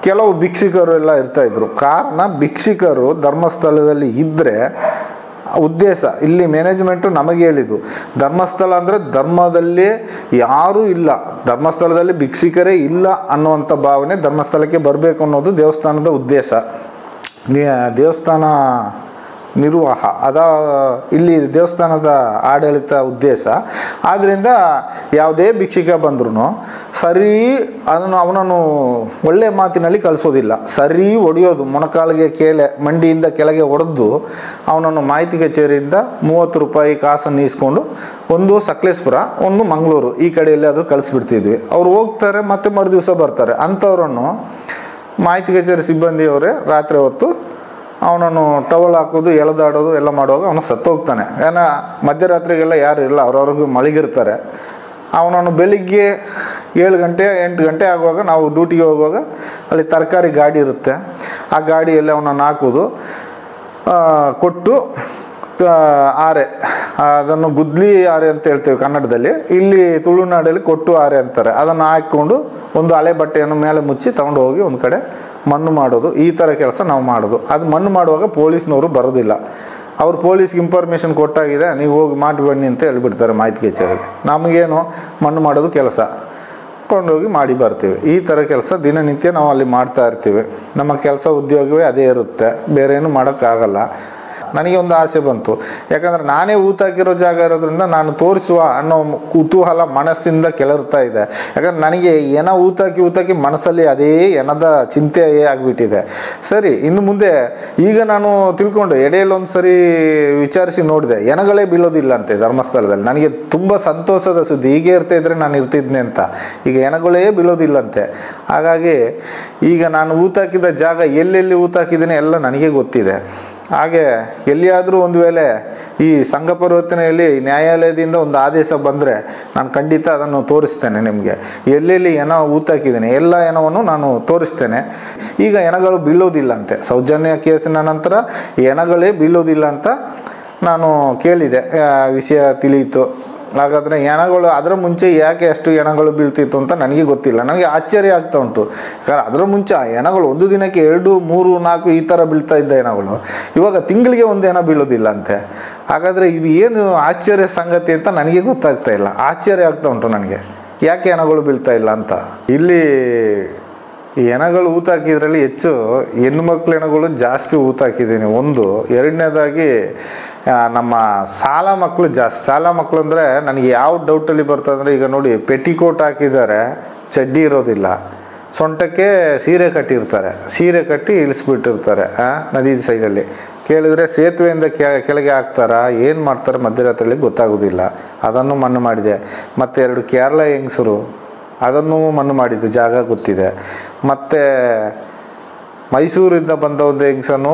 ಕೆಲವು ಭಿಕ್ಷುಕರು ಎಲ್ಲ ಇರ್ತಾಯಿದ್ರು. ಕಾರಣ ಭಿಕ್ಷುಕರು ಧರ್ಮಸ್ಥಳದಲ್ಲಿ ಇದ್ದರೆ ಉದ್ದೇಶ, ಇಲ್ಲಿ ಮ್ಯಾನೇಜ್ಮೆಂಟು ನಮಗೆ ಹೇಳಿದ್ದು, ಧರ್ಮಸ್ಥಳ ಅಂದರೆ ಧರ್ಮದಲ್ಲಿ ಯಾರೂ ಇಲ್ಲ, ಧರ್ಮಸ್ಥಳದಲ್ಲಿ ಭಿಕ್ಷುಕರೇ ಇಲ್ಲ ಅನ್ನುವಂಥ ಭಾವನೆ, ಧರ್ಮಸ್ಥಳಕ್ಕೆ ಬರಬೇಕು ಅನ್ನೋದು ದೇವಸ್ಥಾನದ ಉದ್ದೇಶ, ದೇವಸ್ಥಾನ ನಿರ್ವಾಹ ಇಲ್ಲಿ ದೇವಸ್ಥಾನದ ಆಡಳಿತ ಉದ್ದೇಶ. ಆದ್ದರಿಂದ ಯಾವುದೇ ಭಿಕ್ಷುಕ ಬಂದ್ರೂ ಸರಿ ಅವನನ್ನು ಒಳ್ಳೆಯ ಮಾತಿನಲ್ಲಿ ಕಳಿಸೋದಿಲ್ಲ, ಸರಿ ಹೊಡೆಯೋದು, ಮೊಣಕಾಲಿಗೆ ಮಂಡಿಯಿಂದ ಕೆಳಗೆ ಹೊಡೆದು ಅವನನ್ನು ಮಾಹಿತಿ ಕಚೇರಿಯಿಂದ 30 ರೂಪಾಯಿ ಕಾಸನ್ನು ಈಸ್ಕೊಂಡು ಒಂದು ಸಕಲೇಶ್ಪುರ, ಒಂದು ಮಂಗಳೂರು, ಈ ಕಡೆಯಲ್ಲಿ ಆದರೂ ಕಳಿಸ್ಬಿಡ್ತಿದ್ವಿ. ಅವ್ರು ಹೋಗ್ತಾರೆ, ಮತ್ತೆ ಮರುದಿವಸ ಬರ್ತಾರೆ. ಅಂಥವ್ರನ್ನು ಮಾಹಿತಿ ಕಚೇರಿ ಸಿಬ್ಬಂದಿಯವರೇ ರಾತ್ರಿ ಹೊತ್ತು ಅವನನ್ನು ಟವಲ್ ಹಾಕೋದು, ಎಳೆದಾಡೋದು ಎಲ್ಲ ಮಾಡುವಾಗ ಅವನು ಸತ್ತೋಗ್ತಾನೆ. ಏನೋ ಮಧ್ಯರಾತ್ರಿಗೆಲ್ಲ ಯಾರು ಇಲ್ಲ, ಅವ್ರವ್ರಿಗೂ ಮಲಗಿರ್ತಾರೆ. ಅವನನ್ನು ಬೆಳಿಗ್ಗೆ 7 ಗಂಟೆ 8 ಗಂಟೆ ಆಗುವಾಗ ನಾವು ಡ್ಯೂಟಿಗೆ ಹೋಗುವಾಗ ಅಲ್ಲಿ ತರಕಾರಿ ಗಾಡಿ ಇರುತ್ತೆ, ಆ ಗಾಡಿಯಲ್ಲಿ ಅವನನ್ನು ಹಾಕೋದು, ಕೊಟ್ಟು ಆರೆ, ಅದನ್ನು ಗುದ್ಲಿ ಆರೆ ಅಂತ ಹೇಳ್ತೇವೆ ಕನ್ನಡದಲ್ಲಿ, ಇಲ್ಲಿ ತುಳುನಾಡಲ್ಲಿ ಕೊಟ್ಟು ಆರೆ ಅಂತಾರೆ. ಅದನ್ನು ಹಾಕ್ಕೊಂಡು ಒಂದು ಹಳೆ ಬಟ್ಟೆಯನ್ನು ಮೇಲೆ ಮುಚ್ಚಿ ತಗೊಂಡು ಹೋಗಿ ಒಂದು ಕಡೆ ಮಣ್ಣು ಮಾಡೋದು. ಈ ಥರ ಕೆಲಸ ನಾವು ಮಾಡೋದು. ಅದು ಮಣ್ಣು ಮಾಡುವಾಗ ಪೊಲೀಸ್ನವರು ಬರೋದಿಲ್ಲ. ಅವ್ರು ಪೊಲೀಸ್ಗೆ ಇನ್ಫಾರ್ಮೇಷನ್ ಕೊಟ್ಟಾಗಿದೆ, ನೀವು ಹೋಗಿ ಮಾಡಿ ಬನ್ನಿ ಅಂತ ಹೇಳ್ಬಿಡ್ತಾರೆ ಮಾಹಿತಿ ಕಚೇರಿಗೆ. ನಮಗೇನು ಮಣ್ಣು ಮಾಡೋದು ಕೆಲಸ, ಕೊಂಡೋಗಿ ಮಾಡಿ ಬರ್ತೀವಿ. ಈ ಥರ ಕೆಲಸ ದಿನನಿತ್ಯ ನಾವು ಅಲ್ಲಿ ಮಾಡ್ತಾ ಇರ್ತೀವಿ. ನಮ್ಮ ಕೆಲಸ ಉದ್ಯೋಗವೇ ಅದೇ ಇರುತ್ತೆ, ಬೇರೆ ಏನು ಮಾಡೋಕ್ಕಾಗಲ್ಲ. ನನಗೆ ಒಂದು ಆಸೆ ಬಂತು, ಯಾಕಂದರೆ ನಾನೇ ಊತಾಕಿರೋ ಜಾಗ ಇರೋದ್ರಿಂದ ನಾನು ತೋರಿಸುವ ಅನ್ನೋ ಕುತೂಹಲ ಮನಸ್ಸಿಂದ ಕೆಳರ್ತಾ ಇದೆ. ಯಾಕಂದರೆ ನನಗೆ ಎನ ಊತಾಕಿ ಮನಸ್ಸಲ್ಲಿ ಅದೇ ಎನದ ಚಿಂತೆ ಆಗಿಬಿಟ್ಟಿದೆ. ಸರಿ, ಇನ್ನು ಮುಂದೆ ಈಗ ನಾನು ತಿಳ್ಕೊಂಡು ಎಡೆಯಲ್ಲೊಂದು ಸರಿ ವಿಚಾರಿಸಿ ನೋಡಿದೆ, ಎನಗಳೇ ಬೀಳೋದಿಲ್ಲ ಅಂತೆ ಧರ್ಮಸ್ಥಳದಲ್ಲಿ. ನನಗೆ ತುಂಬ ಸಂತೋಷದ ಸುದ್ದಿ, ಹೀಗೆ ಇರ್ತಾಯಿದ್ರೆ ನಾನು ಇರ್ತಿದ್ನೆ ಅಂತ. ಈಗ ಎನಗಳೇ ಬೀಳೋದಿಲ್ಲಂತೆ. ಹಾಗಾಗಿ ಈಗ ನಾನು ಊತಾಕಿದ ಜಾಗ ಎಲ್ಲೆಲ್ಲಿ ಊತಾಕಿದ್ದೀನಿ ಎಲ್ಲ ನನಗೆ ಗೊತ್ತಿದೆ. ಹಾಗೆ ಎಲ್ಲಿಯಾದರೂ ಒಂದು ವೇಳೆ ಈ ಸಂಘ ಪರಿವರ್ತನೆಯಲ್ಲಿ ನ್ಯಾಯಾಲಯದಿಂದ ಒಂದು ಆದೇಶ ಬಂದರೆ ನಾನು ಖಂಡಿತ ಅದನ್ನು ತೋರಿಸ್ತೇನೆ ನಿಮಗೆ. ಎಲ್ಲೆಲ್ಲಿ ಹೆಣ ಊತಾಕಿದ್ದೀನಿ ಎಲ್ಲ ಹೆಣವನ್ನು ನಾನು ತೋರಿಸ್ತೇನೆ. ಈಗ ಹೆಣಗಳು ಬೀಳೋದಿಲ್ಲ ಅಂತೆ, ಸೌಜನ್ಯ ಕೇಸಿನ ನಂತರ ಹೆಣಗಳೇ ಬೀಳೋದಿಲ್ಲ ಅಂತ ನಾನು ಕೇಳಿದೆ, ವಿಷಯ ತಿಳಿಯಿತು. ಹಾಗಾದರೆ ಹೆಣಗಳು ಅದರ ಮುಂಚೆ ಯಾಕೆ ಅಷ್ಟು ಹೆಣಗಳು ಬೀಳ್ತಿತ್ತು ಅಂತ ನನಗೆ ಗೊತ್ತಿಲ್ಲ. ನನಗೆ ಆಶ್ಚರ್ಯ ಆಗ್ತಾ ಉಂಟು. ಯಾಕಂದರೆ ಅದರ ಮುಂಚೆ ಆ ಹೆಣಗಳು ಒಂದು ದಿನಕ್ಕೆ 2, 3, 4 ಈ ಥರ ಬೀಳ್ತಾ ಇದ್ದ ಹೆಣಗಳು ಇವಾಗ ತಿಂಗಳಿಗೆ ಒಂದು ಹೆಣ ಬೀಳೋದಿಲ್ಲ ಅಂತೆ. ಹಾಗಾದರೆ ಇದು ಏನು ಆಶ್ಚರ್ಯ ಸಂಗತಿ ಅಂತ ನನಗೆ ಗೊತ್ತಾಗ್ತಾ ಇಲ್ಲ. ಆಶ್ಚರ್ಯ ಆಗ್ತಾ ಉಂಟು ನನಗೆ, ಯಾಕೆ ಹೆಣಗಳು ಬೀಳ್ತಾ ಇಲ್ಲ ಅಂತ. ಇಲ್ಲಿ ಈ ಹೆಣಗಳು ಊತಾಕಿದ್ರಲ್ಲಿ ಹೆಚ್ಚು ಹೆಣ್ಣು ಮಕ್ಕಳು ಹೆಣಗಳು ಜಾಸ್ತಿ ಊತಾಕಿದ್ದೀನಿ ಒಂದು. ಎರಡನೇದಾಗಿ ನಮ್ಮ ಸಾಲ ಮಕ್ಕಳು ಜಾಸ್ತಿ. ಸಾಲ ಮಕ್ಕಳು ಅಂದರೆ ನನಗೆ ಯಾವ ಡೌಟಲ್ಲಿ ಬರ್ತದಂದರೆ, ಈಗ ನೋಡಿ ಪೆಟಿಕೋಟ್ ಹಾಕಿದ್ದಾರೆ, ಚಡ್ಡಿ ಇರೋದಿಲ್ಲ, ಸೊಂಟಕ್ಕೆ ಸೀರೆ ಕಟ್ಟಿರ್ತಾರೆ, ಸೀರೆ ಕಟ್ಟಿ ಇಳಿಸ್ಬಿಟ್ಟಿರ್ತಾರೆ ನದಿ ಸೈಡಲ್ಲಿ. ಕೇಳಿದರೆ ಸೇತುವೆಯಿಂದ ಕೆಳಗೆ ಹಾಕ್ತಾರಾ ಏನು ಮಾಡ್ತಾರೆ ಮಧ್ಯರಾತ್ರಿಯಲ್ಲಿ ಗೊತ್ತಾಗೋದಿಲ್ಲ. ಅದನ್ನು ಮಣ್ಣು ಮಾಡಿದೆ. ಮತ್ತು 2 ಕೇರಳ ಹೆಂಗಸರು ಅದನ್ನು ಮಣ್ಣು ಮಾಡಿದ್ದು ಜಾಗ ಗೊತ್ತಿದೆ. ಮತ್ತು ಮೈಸೂರಿಂದ ಬಂದ ಒಂದು ಹೆಂಗಸನ್ನು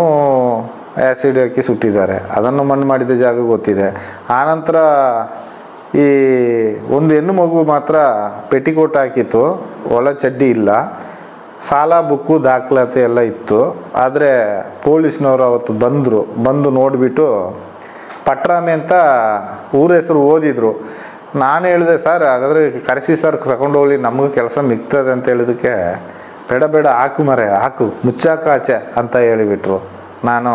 ಆ್ಯಸಿಡ್ ಹಾಕಿ ಸುಟ್ಟಿದ್ದಾರೆ, ಅದನ್ನು ಮಣ್ಣು ಮಾಡಿದ ಜಾಗ ಗೊತ್ತಿದೆ. ಆನಂತರ ಈ ಒಂದು ಹೆಣ್ಣು ಮಗು ಮಾತ್ರ ಪೆಟಿಕೋಟ್ ಹಾಕಿತ್ತು, ಒಳ ಚಡ್ಡಿ ಇಲ್ಲ, ಸಾಲ ಬುಕ್ಕು ದಾಖಲಾತಿ ಎಲ್ಲ ಇತ್ತು. ಆದರೆ ಪೊಲೀಸ್ನವರು ಅವತ್ತು ಬಂದು ನೋಡಿಬಿಟ್ಟು ಪಟ್ರಾಮಿ ಅಂತ ಊರ ಹೆಸರು ಓದಿದ್ರು. ನಾನು ಹೇಳಿದೆ, ಸರ್ ಹಾಗಾದರೆ ಕರೆಸಿ ಸರ್ ತಗೊಂಡೋಗ್ಲಿ, ನಮಗೂ ಕೆಲಸ ಮಿಗ್ತದೆ ಅಂತ ಹೇಳಿದಕ್ಕೆ, ಬೇಡ ಹಾಕು ಮುಚ್ಚಾಕ ಆಚೆ ಅಂತ ಹೇಳಿಬಿಟ್ರು. ನಾನು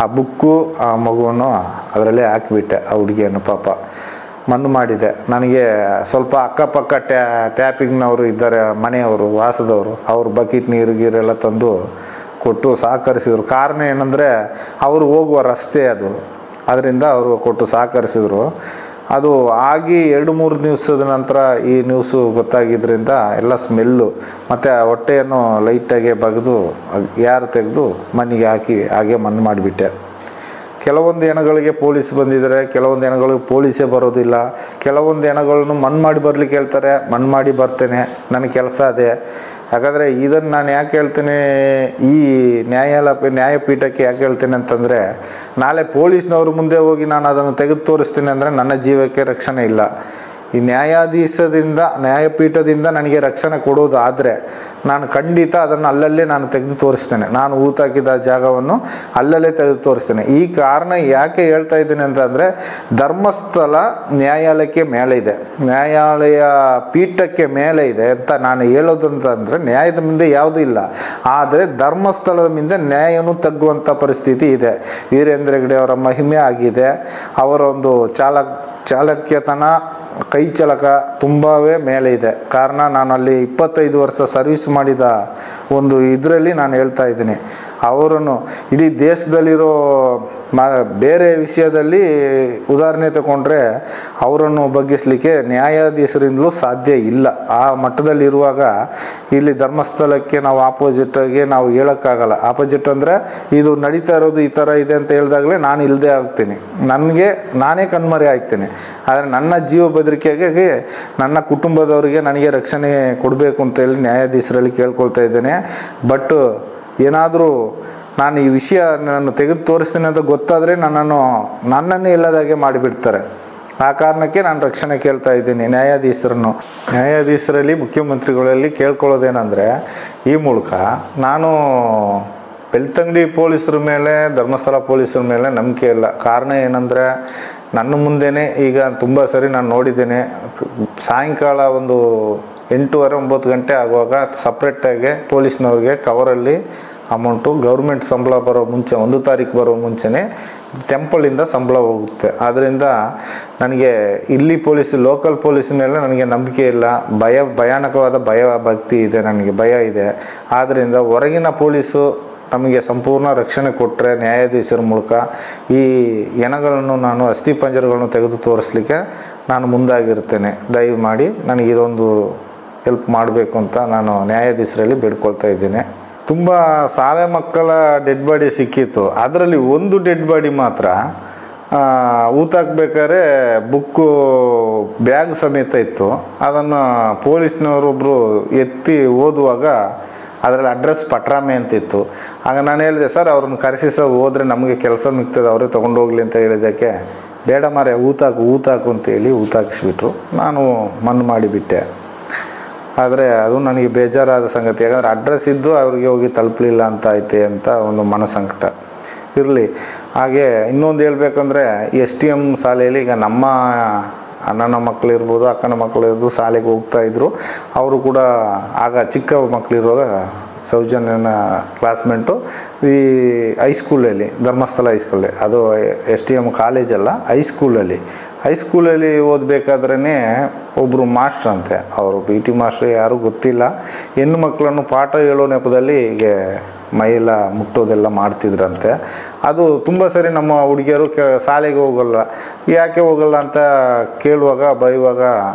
ಆ ಬುಕ್ಕು ಆ ಮಗುವನ್ನು ಅದರಲ್ಲೇ ಹಾಕಿಬಿಟ್ಟೆ. ಆ ಹುಡುಗಿಯನ್ನು ಪಾಪ ಮಣ್ಣು ಮಾಡಿದೆ. ನನಗೆ ಸ್ವಲ್ಪ ಅಕ್ಕಪಕ್ಕ ಟ್ಯಾಪಿಂಗ್ನವರು ಇದ್ದಾರೆ, ಮನೆಯವರು ವಾಸದವರು, ಅವರು ಬಕೆಟ್ ನೀರೆಲ್ಲ ತಂದು ಕೊಟ್ಟು ಸಹಕರಿಸಿದರು. ಕಾರಣ ಏನಂದರೆ ಅವರು ಹೋಗುವ ರಸ್ತೆ ಅದು, ಅದರಿಂದ ಅವರು ಕೊಟ್ಟು ಸಹಕರಿಸಿದರು. ಅದು ಆಗಿ 2-3 ದಿವಸದ ನಂತರ ಈ ನ್ಯೂಸು ಗೊತ್ತಾಗಿದ್ದರಿಂದ ಎಲ್ಲ ಸ್ಮೆಲ್ಲು ಮತ್ತು ಹೊಟ್ಟೆಯನ್ನು ಲೈಟಾಗಿ ಬಗೆದು ಯಾರು ತೆಗೆದು ಮಣ್ಣಿಗೆ ಹಾಕಿ ಹಾಗೆ ಮಣ್ಣು ಮಾಡಿಬಿಟ್ಟೆ. ಕೆಲವೊಂದು ಹೆಣಗಳಿಗೆ ಪೊಲೀಸ್ ಬಂದಿದ್ದಾರೆ, ಕೆಲವೊಂದು ಹೆಣಗಳಿಗೆ ಪೊಲೀಸೇ ಬರೋದಿಲ್ಲ. ಕೆಲವೊಂದು ಹೆಣಗಳನ್ನು ಮಣ್ಣು ಮಾಡಿ ಬರಲಿಕ್ಕೆ ಹೇಳ್ತಾರೆ, ಮಣ್ಣು ಮಾಡಿ ಬರ್ತೇನೆ, ನನ್ನ ಕೆಲಸ ಅದೇ. ಹಾಗಾದರೆ ಇದನ್ನು ನಾನು ಯಾಕೆ ಹೇಳ್ತೇನೆ, ಈ ನ್ಯಾಯಪೀಠಕ್ಕೆ ಯಾಕೆ ಹೇಳ್ತೇನೆ ಅಂತಂದರೆ, ನಾಳೆ ಪೊಲೀಸ್ನವ್ರ ಮುಂದೆ ಹೋಗಿ ನಾನು ಅದನ್ನು ತೆಗೆದು ತೋರಿಸ್ತೀನಿ ಅಂದರೆ ನನ್ನ ಜೀವಕ್ಕೆ ರಕ್ಷಣೆ ಇಲ್ಲ. ಈ ನ್ಯಾಯಪೀಠದಿಂದ ನನಗೆ ರಕ್ಷಣೆ ಕೊಡೋದಾದರೆ ನಾನು ಖಂಡಿತ ಅದನ್ನು ಅಲ್ಲಲ್ಲೇ ನಾನು ತೆಗೆದು ತೋರಿಸ್ತೇನೆ. ನಾನು ಊತಾಕಿದ ಜಾಗವನ್ನು ಅಲ್ಲಲ್ಲೇ ತೆಗೆದು ತೋರಿಸ್ತೇನೆ. ಈ ಕಾರಣ ಯಾಕೆ ಹೇಳ್ತಾ ಇದ್ದೀನಿ ಅಂತಂದರೆ, ಧರ್ಮಸ್ಥಳ ನ್ಯಾಯಾಲಯಕ್ಕೆ ಮೇಲೆ ಇದೆ, ನ್ಯಾಯಾಲಯ ಪೀಠಕ್ಕೆ ಮೇಲೆ ಇದೆ ಅಂತ ನಾನು ಹೇಳೋದಂತಂದರೆ, ನ್ಯಾಯದ ಮುಂದೆ ಯಾವುದೂ ಇಲ್ಲ. ಆದರೆ ಧರ್ಮಸ್ಥಳದ ಮುಂದೆ ನ್ಯಾಯವನ್ನು ತಗ್ಗುವಂಥ ಪರಿಸ್ಥಿತಿ ಇದೆ. ವೀರೇಂದ್ರ ಹೆಗ್ಗಡೆ ಅವರ ಮಹಿಮೆ ಆಗಿದೆ. ಅವರ ಒಂದು ಚಾಲಕ್ಯತನ, ಕೈ ಚಳಕ ತುಂಬವೇ ಮೇಲೆ ಇದೆ. ಕಾರಣ ನಾನು ಅಲ್ಲಿ 25 ವರ್ಷ ಸರ್ವಿಸ್ ಮಾಡಿದ ಒಂದು ಇದರಲ್ಲಿ ನಾನು ಹೇಳ್ತಾ ಇದ್ದೀನಿ. ಅವರನ್ನು ಇಡೀ ದೇಶದಲ್ಲಿರೋ ಬೇರೆ ವಿಷಯದಲ್ಲಿ ಉದಾಹರಣೆ ತಗೊಂಡ್ರೆ ಅವರನ್ನು ಬಗ್ಗಿಸಲಿಕ್ಕೆ ನ್ಯಾಯಾಧೀಶರಿಂದಲೂ ಸಾಧ್ಯ ಇಲ್ಲ. ಆ ಮಟ್ಟದಲ್ಲಿರುವಾಗ ಇಲ್ಲಿ ಧರ್ಮಸ್ಥಳಕ್ಕೆ ನಾವು ಆಪೋಸಿಟಾಗಿ ನಾವು ಹೇಳೋಕ್ಕಾಗಲ್ಲ. ಆಪೋಸಿಟ್ ಅಂದರೆ ಇದು ನಡೀತಾ ಇರೋದು ಈ ಥರ ಇದೆ ಅಂತ ಹೇಳಿದಾಗಲೇ ನಾನು ಇಲ್ಲದೆ ಆಗ್ತೀನಿ, ನಾನೇ ಕಣ್ಮರೆ ಆಗ್ತೀನಿ. ಆದರೆ ನನ್ನ ಜೀವ ಬೆದರಿಕೆಗೆ ನನ್ನ ಕುಟುಂಬದವರಿಗೆ ನನಗೆ ರಕ್ಷಣೆ ಕೊಡಬೇಕು ಅಂತೇಳಿ ನ್ಯಾಯಾಧೀಶರಲ್ಲಿ ಕೇಳ್ಕೊಳ್ತಾ ಇದ್ದೇನೆ. ಬಟ್ ಏನಾದರೂ ನಾನು ಈ ವಿಷಯ ನಾನು ತೆಗೆದು ತೋರಿಸ್ತೀನಿ ಅಂತ ಗೊತ್ತಾದರೆ ನನ್ನನ್ನೇ ಇಲ್ಲದಾಗೆ ಮಾಡಿಬಿಡ್ತಾರೆ. ಆ ಕಾರಣಕ್ಕೆ ನಾನು ರಕ್ಷಣೆ ಕೇಳ್ತಾ ಇದ್ದೀನಿ ನ್ಯಾಯಾಧೀಶರಲ್ಲಿ ಮುಖ್ಯಮಂತ್ರಿಗಳಲ್ಲಿ ಕೇಳ್ಕೊಳ್ಳೋದೇನೆಂದರೆ, ಈ ಮೂಲಕ ನಾನು ಬೆಳ್ತಂಗಡಿ ಪೊಲೀಸರ ಮೇಲೆ, ಧರ್ಮಸ್ಥಳ ಪೊಲೀಸರ ಮೇಲೆ ನಂಬಿಕೆ ಇಲ್ಲ. ಕಾರಣ ಏನಂದರೆ, ನನ್ನ ಮುಂದೆನೇ ಈಗ ತುಂಬ ಸರಿ ನಾನು ನೋಡಿದ್ದೇನೆ, ಸಾಯಂಕಾಲ ಒಂದು 8:30-9 ಗಂಟೆ ಆಗುವಾಗ ಸಪ್ರೇಟಾಗಿ ಪೊಲೀಸ್ನವ್ರಿಗೆ ಕವರಲ್ಲಿ ಅಮೌಂಟು ಗೌರ್ಮೆಂಟ್ ಸಂಬಳ ಬರೋ ಮುಂಚೆ 1 ತಾರೀಕು ಬರೋ ಮುಂಚೆನೇ ಟೆಂಪಲಿಂದ ಸಂಬಳ ಹೋಗುತ್ತೆ. ಆದ್ದರಿಂದ ನನಗೆ ಇಲ್ಲಿ ಲೋಕಲ್ ಪೊಲೀಸ್ ಮೇಲೆ ನನಗೆ ನಂಬಿಕೆ ಇಲ್ಲ. ಭಯಾನಕವಾದ ಭಕ್ತಿ ಇದೆ, ನನಗೆ ಭಯ ಇದೆ. ಆದ್ದರಿಂದ ಹೊರಗಿನ ಪೊಲೀಸು ನಮಗೆ ಸಂಪೂರ್ಣ ರಕ್ಷಣೆ ಕೊಟ್ಟರೆ ನ್ಯಾಯಾಧೀಶರ ಮೂಲಕ ಈ ಹೆಣಗಳನ್ನು ನಾನು ಅಸ್ಥಿಪಂಜರಗಳನ್ನು ತೆಗೆದು ತೋರಿಸ್ಲಿಕ್ಕೆ ನಾನು ಮುಂದಾಗಿರ್ತೇನೆ. ದಯಮಾಡಿ ನನಗೆ ಇದೊಂದು ಹೆಲ್ಪ್ ಮಾಡಬೇಕು ಅಂತ ನಾನು ನ್ಯಾಯಾಧೀಶರಲ್ಲಿ ಬೇಡ್ಕೊಳ್ತಾ ಇದ್ದೇನೆ. ತುಂಬ ಶಾಲೆ ಮಕ್ಕಳ ಡೆಡ್ ಬಾಡಿ ಸಿಕ್ಕಿತ್ತು. ಅದರಲ್ಲಿ ಒಂದು ಡೆಡ್ ಬಾಡಿ ಮಾತ್ರ ಊತಾಕ್ಬೇಕಾದ್ರೆ ಬುಕ್ಕು ಬ್ಯಾಗ್ ಸಮೇತ ಇತ್ತು. ಅದನ್ನು ಪೊಲೀಸ್ನವರೊಬ್ಬರು ಎತ್ತಿ ಓದುವಾಗ ಅದರಲ್ಲಿ ಅಡ್ರೆಸ್ ಪಟ್ರಾಮೆ ಅಂತಿತ್ತು. ಆಗ ನಾನು ಹೇಳಿದೆ, ಸರ್ ಅವ್ರನ್ನ ಕರೆಸಿ ಸರ್, ಹೋದರೆ ನಮಗೆ ಕೆಲಸ ಮಿಗ್ತದೆ, ಅವರೇ ತೊಗೊಂಡೋಗ್ಲಿ ಅಂತ ಹೇಳಿದ್ದಕ್ಕೆ, ಬೇಡ ಮಾರೆ ಊತಾಕು ಅಂತೇಳಿ ಊತಾಕಿಸ್ಬಿಟ್ರು. ನಾನು ಮಣ್ಣು ಮಾಡಿಬಿಟ್ಟೆ. ಆದರೆ ಅದು ನನಗೆ ಬೇಜಾರಾದ ಸಂಗತಿ. ಯಾಕಂದರೆ ಅಡ್ರೆಸ್ ಇದ್ದು ಅವ್ರಿಗೆ ಹೋಗಿ ತಲುಪಲಿಲ್ಲ ಅಂತ ಐತೆ ಅಂತ ಒಂದು ಮನಸಂಕಟ ಇರಲಿ. ಹಾಗೆ ಇನ್ನೊಂದು ಹೇಳ್ಬೇಕಂದ್ರೆ, STM ಶಾಲೆಯಲ್ಲಿ ಈಗ ನಮ್ಮ ಅಣ್ಣನ ಮಕ್ಕಳಿರ್ಬೋದು, ಅಕ್ಕನ ಮಕ್ಕಳು ಇರ್ಬೋದು, ಶಾಲೆಗೆ ಹೋಗ್ತಾಯಿದ್ರು. ಅವರು ಕೂಡ ಆಗ ಚಿಕ್ಕ ಮಕ್ಕಳಿರುವಾಗ ಸೌಜನ್ಯನ ಕ್ಲಾಸ್ಮೇಟು ಈ ಹೈಸ್ಕೂಲಲ್ಲಿ, ಧರ್ಮಸ್ಥಳ ಹೈಸ್ಕೂಲಲ್ಲಿ, ಅದು STM ಕಾಲೇಜಲ್ಲ, ಹೈಸ್ಕೂಲಲ್ಲಿ ಓದಬೇಕಾದ್ರೇ ಒಬ್ಬರು ಮಾಸ್ಟ್ರ್ ಅಂತೆ, ಅವರು PT ಮಾಸ್ಟ್ರ್ ಯಾರೂ ಗೊತ್ತಿಲ್ಲ, ಹೆಣ್ಣು ಮಕ್ಕಳನ್ನು ಪಾಠ ಹೇಳೋ ನೆಪದಲ್ಲಿ ಹೀಗೆ ಮೈಯೆಲ್ಲ ಮುಟ್ಟೋದೆಲ್ಲ ಮಾಡ್ತಿದ್ರಂತೆ. ಅದು ತುಂಬ ಸರಿ ನಮ್ಮ ಹುಡುಗಿಯರು ಶಾಲೆಗೆ ಹೋಗಲ್ಲ, ಯಾಕೆ ಹೋಗಲ್ಲ ಅಂತ ಕೇಳುವಾಗ ಬೈಯುವಾಗ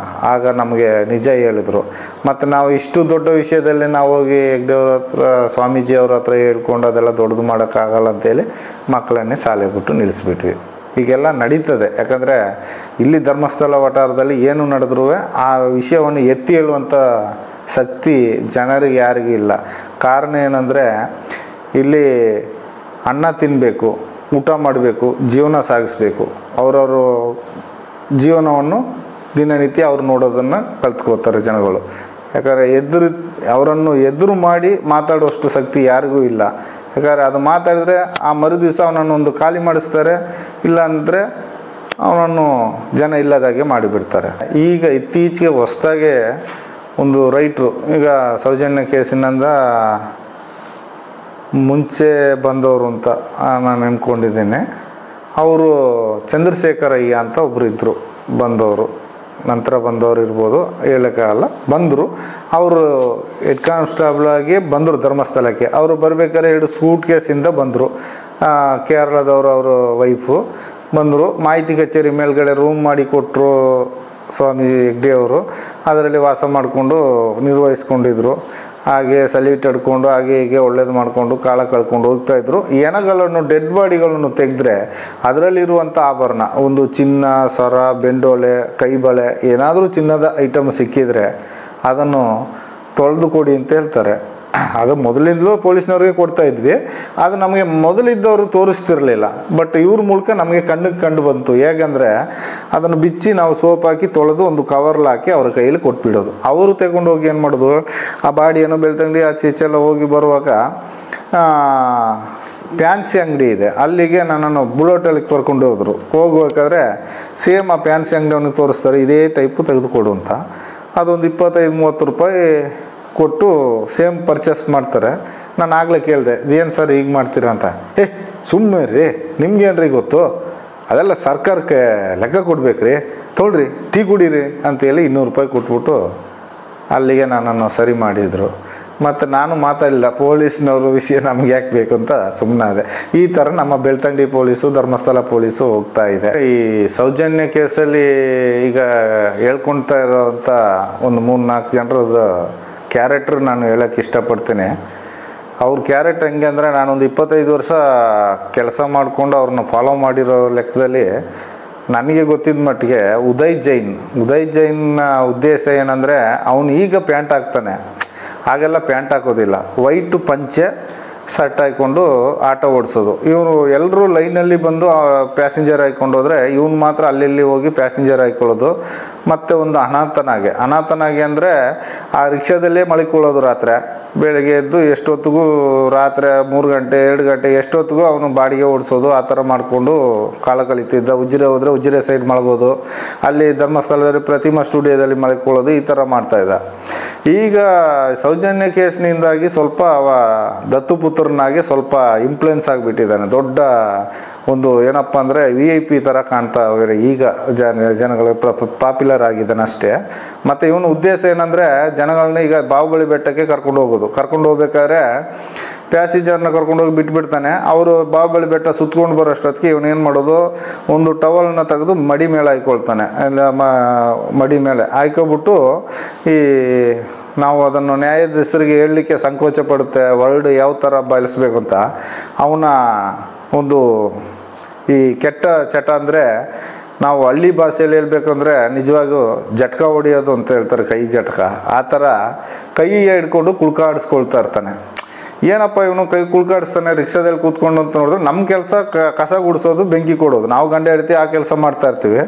ಆಗ ನಮಗೆ ನಿಜ ಹೇಳಿದರು. ಮತ್ತು ನಾವು ಇಷ್ಟು ದೊಡ್ಡ ವಿಷಯದಲ್ಲಿ ನಾವು ಹೋಗಿ ಹೆಗ್ಡೆಯವ್ರ ಹತ್ರ, ಸ್ವಾಮೀಜಿಯವ್ರ ಹತ್ರ ಹೇಳ್ಕೊಂಡು ಅದೆಲ್ಲ ದೊಡ್ಡದು ಮಾಡೋಕ್ಕಾಗಲ್ಲ ಅಂತೇಳಿ ಮಕ್ಕಳನ್ನೇ ಶಾಲೆ ಬಿಟ್ಟು ನಿಲ್ಲಿಸ್ಬಿಟ್ವಿ. ಹೀಗೆಲ್ಲ ನಡೀತದೆ. ಯಾಕಂದರೆ ಇಲ್ಲಿ ಧರ್ಮಸ್ಥಳ ವಠಾರದಲ್ಲಿ ಏನು ನಡೆದ್ರೂ ಆ ವಿಷಯವನ್ನು ಎತ್ತಿ ಹೇಳುವಂಥ ಶಕ್ತಿ ಜನರಿಗೆ ಯಾರಿಗೂ ಇಲ್ಲ. ಕಾರಣ ಏನಂದರೆ, ಇಲ್ಲಿ ಅನ್ನ ತಿನ್ನಬೇಕು, ಊಟ ಮಾಡಬೇಕು, ಜೀವನ ಸಾಗಿಸ್ಬೇಕು. ಅವರವರು ಜೀವನವನ್ನು ದಿನನಿತ್ಯ ಅವ್ರು ನೋಡೋದನ್ನು ಕಲ್ತ್ಕೋತಾರೆ ಜನಗಳು. ಯಾಕಂದರೆ ಅವರನ್ನು ಎದುರು ಮಾಡಿ ಮಾತಾಡುವಷ್ಟು ಶಕ್ತಿ ಯಾರಿಗೂ ಇಲ್ಲ. ಯಾಕಂದರೆ ಅದು ಮಾತಾಡಿದ್ರೆ ಆ ಮರು ದಿವಸ ಅವನನ್ನು ಒಂದು ಖಾಲಿ ಮಾಡಿಸ್ತಾರೆ, ಇಲ್ಲ ಅಂದರೆ ಅವನನ್ನು ಜನ ಇಲ್ಲದಾಗೆ ಮಾಡಿಬಿಡ್ತಾರೆ. ಈಗ ಇತ್ತೀಚೆಗೆ ಹೊಸದಾಗೆ ಒಂದು ರೈಟ್ರು, ಈಗ ಸೌಜನ್ಯ ಕೇಸಿನಿಂದ ಮುಂಚೆ ಬಂದವರು ಅಂತ ನಾನು ಅಂದ್ಕೊಂಡಿದ್ದೇನೆ, ಅವರು ಚಂದ್ರಶೇಖರಯ್ಯ ಅಂತ ಒಬ್ಬರು ಇದ್ದರು ಬಂದವರು, ನಂತರ ಬಂದವರು ಇರ್ಬೋದು, ಹೇಳೋಕ್ಕಾಗಲ್ಲ, ಬಂದರು. ಅವರು ಹೆಡ್ ಕಾನ್ಸ್ಟೇಬಲ್ ಆಗಿ ಬಂದರು ಧರ್ಮಸ್ಥಳಕ್ಕೆ. ಅವರು ಬರಬೇಕಾದ್ರೆ 2 ಸೂಟ್ ಕೇಸಿಂದ ಬಂದರು. ಕೇರಳದವರು, ಅವರ ವೈಫು ಬಂದರು. ಮಾಹಿತಿ ಕಚೇರಿ ಮೇಲ್ಗಡೆ ರೂಮ್ ಮಾಡಿ ಕೊಟ್ಟರು ಸ್ವಾಮಿ ಹೆಗ್ಡೆಯವರು. ಅದರಲ್ಲಿ ವಾಸ ಮಾಡಿಕೊಂಡು ನಿರ್ವಹಿಸ್ಕೊಂಡಿದ್ರು. ಹಾಗೆ ಸಲ್ಯೂಟ್ ಹಿಡ್ಕೊಂಡು ಹಾಗೆ ಹೀಗೆ ಒಳ್ಳೇದು ಮಾಡಿಕೊಂಡು ಕಾಲ ಕಳ್ಕೊಂಡು ಹೋಗ್ತಾಯಿದ್ರು. ಹೆಣಗಳನ್ನು, ಡೆಡ್ ಬಾಡಿಗಳನ್ನು ತೆಗೆದ್ರೆ ಅದರಲ್ಲಿರುವಂಥ ಆಭರಣ, ಒಂದು ಚಿನ್ನ, ಸರ, ಬೆಂಡೋಳೆ, ಕೈಬಳೆ, ಏನಾದರೂ ಚಿನ್ನದ ಐಟಮ್ ಸಿಕ್ಕಿದರೆ ಅದನ್ನು ತೊಳೆದು ಕೊಡಿ ಅಂತ ಹೇಳ್ತಾರೆ. ಅದು ಮೊದಲಿಂದಲೂ ಪೊಲೀಸ್ನವ್ರಿಗೆ ಕೊಡ್ತಾ ಇದ್ವಿ. ಅದು ನಮಗೆ ಮೊದಲಿದ್ದವರು ತೋರಿಸ್ತಿರಲಿಲ್ಲ. ಬಟ್ ಇವ್ರ ಮೂಲಕ ನಮಗೆ ಕಣ್ಣಿಗೆ ಕಂಡು ಬಂತು. ಹೇಗೆಂದರೆ, ಅದನ್ನು ಬಿಚ್ಚಿ ನಾವು ಸೋಪ್ ಹಾಕಿ ತೊಳೆದು ಒಂದು ಕವರ್ಲ್ ಹಾಕಿ ಅವ್ರ ಕೈಯಲ್ಲಿ ಕೊಟ್ಬಿಡೋದು. ಅವರು ತಗೊಂಡು ಹೋಗಿ ಏನು ಮಾಡೋದು, ಆ ಬಾಡಿಯನ್ನು ಬೆಳ್ತಂಗಡಿ ಆಚೆ ಈಚೆಲ್ಲ ಹೋಗಿ ಬರುವಾಗ ಫ್ಯಾನ್ಸಿ ಅಂಗಡಿ ಇದೆ, ಅಲ್ಲಿಗೆ ನನ್ನನ್ನು ಬುಲೆಟಲ್ಲಿ ಕರ್ಕೊಂಡು ಹೋದರು. ಹೋಗ್ಬೇಕಾದ್ರೆ ಸೇಮ್ ಆ ಫ್ಯಾನ್ಸಿ ಅಂಗಡಿಯನ್ನು ತೋರಿಸ್ತಾರೆ, ಇದೇ ಟೈಪು ತೆಗೆದುಕೊಡು ಅಂತ. ಅದೊಂದು 25-30 ರೂಪಾಯಿ ಕೊಟ್ಟು ಸೇಮ್ ಪರ್ಚೇಸ್ ಮಾಡ್ತಾರೆ. ನಾನು ಆಗಲೇ ಕೇಳಿದೆ, ಇದೇನು ಸರ್ ಹೀಗೆ ಮಾಡ್ತೀರಾ ಅಂತ. ಸುಮ್ಮನೆ ರೀ, ನಿಮ್ಗೇನ್ರಿ ಗೊತ್ತು, ಅದೆಲ್ಲ ಸರ್ಕಾರಕ್ಕೆ ಲೆಕ್ಕ ಕೊಡ್ಬೇಕ್ರಿ, ತೊಳ್ರಿ, ಟೀ ಕುಡೀರಿ ಅಂತೇಳಿ 200 ರೂಪಾಯಿ ಕೊಟ್ಬಿಟ್ಟು ಅಲ್ಲಿಗೆ ನನ್ನನ್ನು ಸರಿ ಮಾಡಿದರು. ಮತ್ತು ನಾನು ಮಾತಾಡಲಿಲ್ಲ, ಪೊಲೀಸ್ನವ್ರ ವಿಷಯ ನಮ್ಗೆ ಯಾಕೆ ಬೇಕು ಅಂತ ಸುಮ್ಮನಾದೆ. ಈ ಥರ ನಮ್ಮ ಬೆಳ್ತಂಗಡಿ ಪೊಲೀಸು, ಧರ್ಮಸ್ಥಳ ಪೊಲೀಸು ಹೋಗ್ತಾ ಇದೆ. ಈ ಸೌಜನ್ಯ ಕೇಸಲ್ಲಿ ಈಗ ಹೇಳ್ಕೊಳ್ತಾ ಇರೋವಂಥ ಒಂದು 3-4 ಜನರದ್ದು ಕ್ಯಾರೆಕ್ಟ್ರ್ ನಾನು ಹೇಳೋಕ್ಕೆ ಇಷ್ಟಪಡ್ತೀನಿ. ಅವ್ರ ಕ್ಯಾರೆಕ್ಟರ್ ಹೆಂಗೆ ಅಂದರೆ, ನಾನೊಂದು 25 ವರ್ಷ ಕೆಲಸ ಮಾಡಿಕೊಂಡು ಅವ್ರನ್ನ ಫಾಲೋ ಮಾಡಿರೋ ಲೆಕ್ಕದಲ್ಲಿ ನನಗೆ ಗೊತ್ತಿದ್ದ ಮಟ್ಟಿಗೆ ಉದಯ್ ಜೈನ್ನ ಉದ್ದೇಶ ಏನಂದರೆ, ಅವನು ಈಗ ಪ್ಯಾಂಟ್ ಹಾಕ್ತಾನೆ, ಹಾಗೆಲ್ಲ ಪ್ಯಾಂಟ್ ಹಾಕೋದಿಲ್ಲ, ವೈಟು ಪಂಚೆ ಶರ್ಟ್ ಹಾಕ್ಕೊಂಡು ಆಟೋ ಓಡಿಸೋದು. ಇವರು ಎಲ್ಲರೂ ಲೈನಲ್ಲಿ ಬಂದು ಪ್ಯಾಸೆಂಜರ್ ಹಾಕ್ಕೊಂಡು ಹೋದರೆ ಇವನು ಮಾತ್ರ ಅಲ್ಲಿ ಹೋಗಿ ಪ್ಯಾಸೆಂಜರ್ ಹಾಕ್ಕೊಳ್ಳೋದು. ಮತ್ತು ಒಂದು ಅನಾಥನಾಗೆ ಅಂದರೆ ಆ ರಿಕ್ಷಾದಲ್ಲೇ ಮಲ್ಕೊಳ್ಳೋದು. ರಾತ್ರಿ ಬೆಳಗ್ಗೆ ಎದ್ದು ಎಷ್ಟೊತ್ತಿಗೂ, ರಾತ್ರಿ 3 ಗಂಟೆ 2 ಗಂಟೆ ಎಷ್ಟೊತ್ತಿಗೂ ಅವನು ಬಾಡಿಗೆ ಓಡಿಸೋದು. ಆ ಥರ ಮಾಡಿಕೊಂಡು ಕಾಲ ಕಳೀತಿದ್ದ. ಉಜಿರೆ ಹೋದರೆ ಉಜಿರೆ ಸೈಡ್ ಮಲಗೋದು, ಅಲ್ಲಿ ಧರ್ಮಸ್ಥಳದಲ್ಲಿ ಪ್ರತಿಮಾ ಸ್ಟುಡಿಯೋದಲ್ಲಿ ಮಲ್ಕೊಳ್ಳೋದು, ಈ ಥರ ಮಾಡ್ತಾಯಿದ್ದ. ಈಗ ಸೌಜನ್ಯ ಕೇಸ್ನಿಂದಾಗಿ ಸ್ವಲ್ಪ ಅವ ದತ್ತುಪುತ್ರನಾಗಿ ಸ್ವಲ್ಪ ಇನ್ಫ್ಲುಯೆನ್ಸ್ ಆಗಿಬಿಟ್ಟಿದ್ದಾನೆ. ದೊಡ್ಡ ಒಂದು ಏನಪ್ಪ ಅಂದರೆ VIP ಥರ ಕಾಣ್ತಾ ಅವರೇ ಈಗ ಜನಗಳಿಗೆ ಪಾಪ್ಯುಲರ್ ಆಗಿದ್ದಾನೆ ಅಷ್ಟೇ. ಮತ್ತು ಇವನ ಉದ್ದೇಶ ಏನಂದರೆ, ಜನಗಳನ್ನ ಈಗ ಬಾಹುಬಲಿ ಬೆಟ್ಟಕ್ಕೆ ಕರ್ಕೊಂಡು ಹೋಗ್ಬೇಕಾದ್ರೆ ಪ್ಯಾಸೆಂಜರ್ನ ಕರ್ಕೊಂಡೋಗಿ ಬಿಟ್ಬಿಡ್ತಾನೆ. ಅವರು ಬಾಹುಬಲಿ ಬೆಟ್ಟ ಸುತ್ಕೊಂಡು ಬರೋಷ್ಟೊತ್ತಿಗೆ ಇವನೇನು ಮಾಡೋದು, ಒಂದು ಟವಲ್ನ ತೆಗೆದು ಮಡಿ ಮೇಲೆ ಹಾಕ್ಕೊಳ್ತಾನೆ. ಮಡಿ ಮೇಲೆ ಹಾಕ್ಕೊಬಿಟ್ಟು, ಈ ನಾವು ಅದನ್ನು ನ್ಯಾಯಾಧೀಶರಿಗೆ ಹೇಳಲಿಕ್ಕೆ ಸಂಕೋಚ ಪಡುತ್ತೆ, ವರ್ಡ್ ಯಾವ ಥರ ಬಳಸಬೇಕು ಅಂತ. ಅವನ ಒಂದು ಈ ಕೆಟ್ಟ ಚಟ ಅಂದರೆ, ನಾವು ಹಳ್ಳಿ ಭಾಷೆಯಲ್ಲಿ ಹೇಳ್ಬೇಕಂದ್ರೆ ನಿಜವಾಗೂ ಜಟ್ಕ ಹೊಡಿಯೋದು ಅಂತ ಹೇಳ್ತಾರೆ, ಕೈ ಜಟ್ಕ. ಆ ಥರ ಕೈ ಹಿಡ್ಕೊಂಡು ಕುಳ್ಕಾಡಿಸ್ಕೊಳ್ತಾ ಇರ್ತಾನೆ. ಏನಪ್ಪ ಇವನು ಕೈ ಕುಳ್ಕಾಡಿಸ್ತಾನೆ ರಿಕ್ಷಾದಲ್ಲಿ ಕೂತ್ಕೊಂಡು ಅಂತ ನೋಡಿದ್ರೆ ನಮ್ಮ ಕೆಲಸ ಕಸ ಗುಡಿಸೋದು, ಬೆಂಕಿ ಕೊಡೋದು. ನಾವು ಗಂಡ ಹೆಂಡತಿ ಆ ಕೆಲಸ ಮಾಡ್ತಾ ಇರ್ತೀವಿ.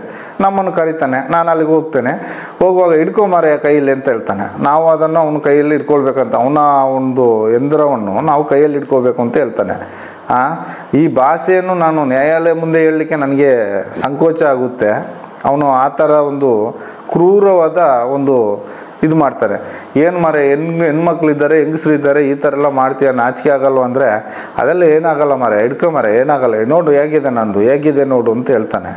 ನಮ್ಮನ್ನು ಕರಿತಾನೆ, ನಾನು ಅಲ್ಲಿಗೆ ಹೋಗ್ತೇನೆ. ಹೋಗುವಾಗ ಹಿಡ್ಕೊಂಬಾರೆ ಕೈಯಲ್ಲಿ ಅಂತ ಹೇಳ್ತಾನೆ. ನಾವು ಅದನ್ನು ಅವನ ಕೈಯಲ್ಲಿ ಇಟ್ಕೊಳ್ಬೇಕಂತ, ಅವನ ಒಂದು ಯಂತ್ರವನ್ನು ನಾವು ಕೈಯಲ್ಲಿ ಇಟ್ಕೋಬೇಕು ಅಂತ ಹೇಳ್ತಾನೆ. ಈ ಭಾಷೆಯನ್ನು ನಾನು ನ್ಯಾಯಾಲಯ ಮುಂದೆ ಹೇಳಲಿಕ್ಕೆ ನನಗೆ ಸಂಕೋಚ ಆಗುತ್ತೆ. ಅವನು ಆ ಥರ ಒಂದು ಕ್ರೂರವಾದ ಒಂದು ಇದು ಮಾಡ್ತಾರೆ. ಏನು ಮಾರೆ ಹೆಣ್ಮಕ್ಳಿದ್ದಾರೆ, ಹೆಂಗಸ್ರಿದ್ದಾರೆ, ಈ ಥರ ಎಲ್ಲ ಮಾಡ್ತೀಯ, ನಾಚಿಕೆ ಆಗಲ್ವ ಅಂದರೆ ಅದೆಲ್ಲ ಏನಾಗಲ್ಲ ಮಾರೆ, ಹಿಡ್ಕೊಂಬಾರೆ ಏನಾಗಲ್ಲ, ನೋಡು ಹೇಗಿದೆ ನಂದು, ಹೇಗಿದೆ ನೋಡು ಅಂತ ಹೇಳ್ತಾನೆ.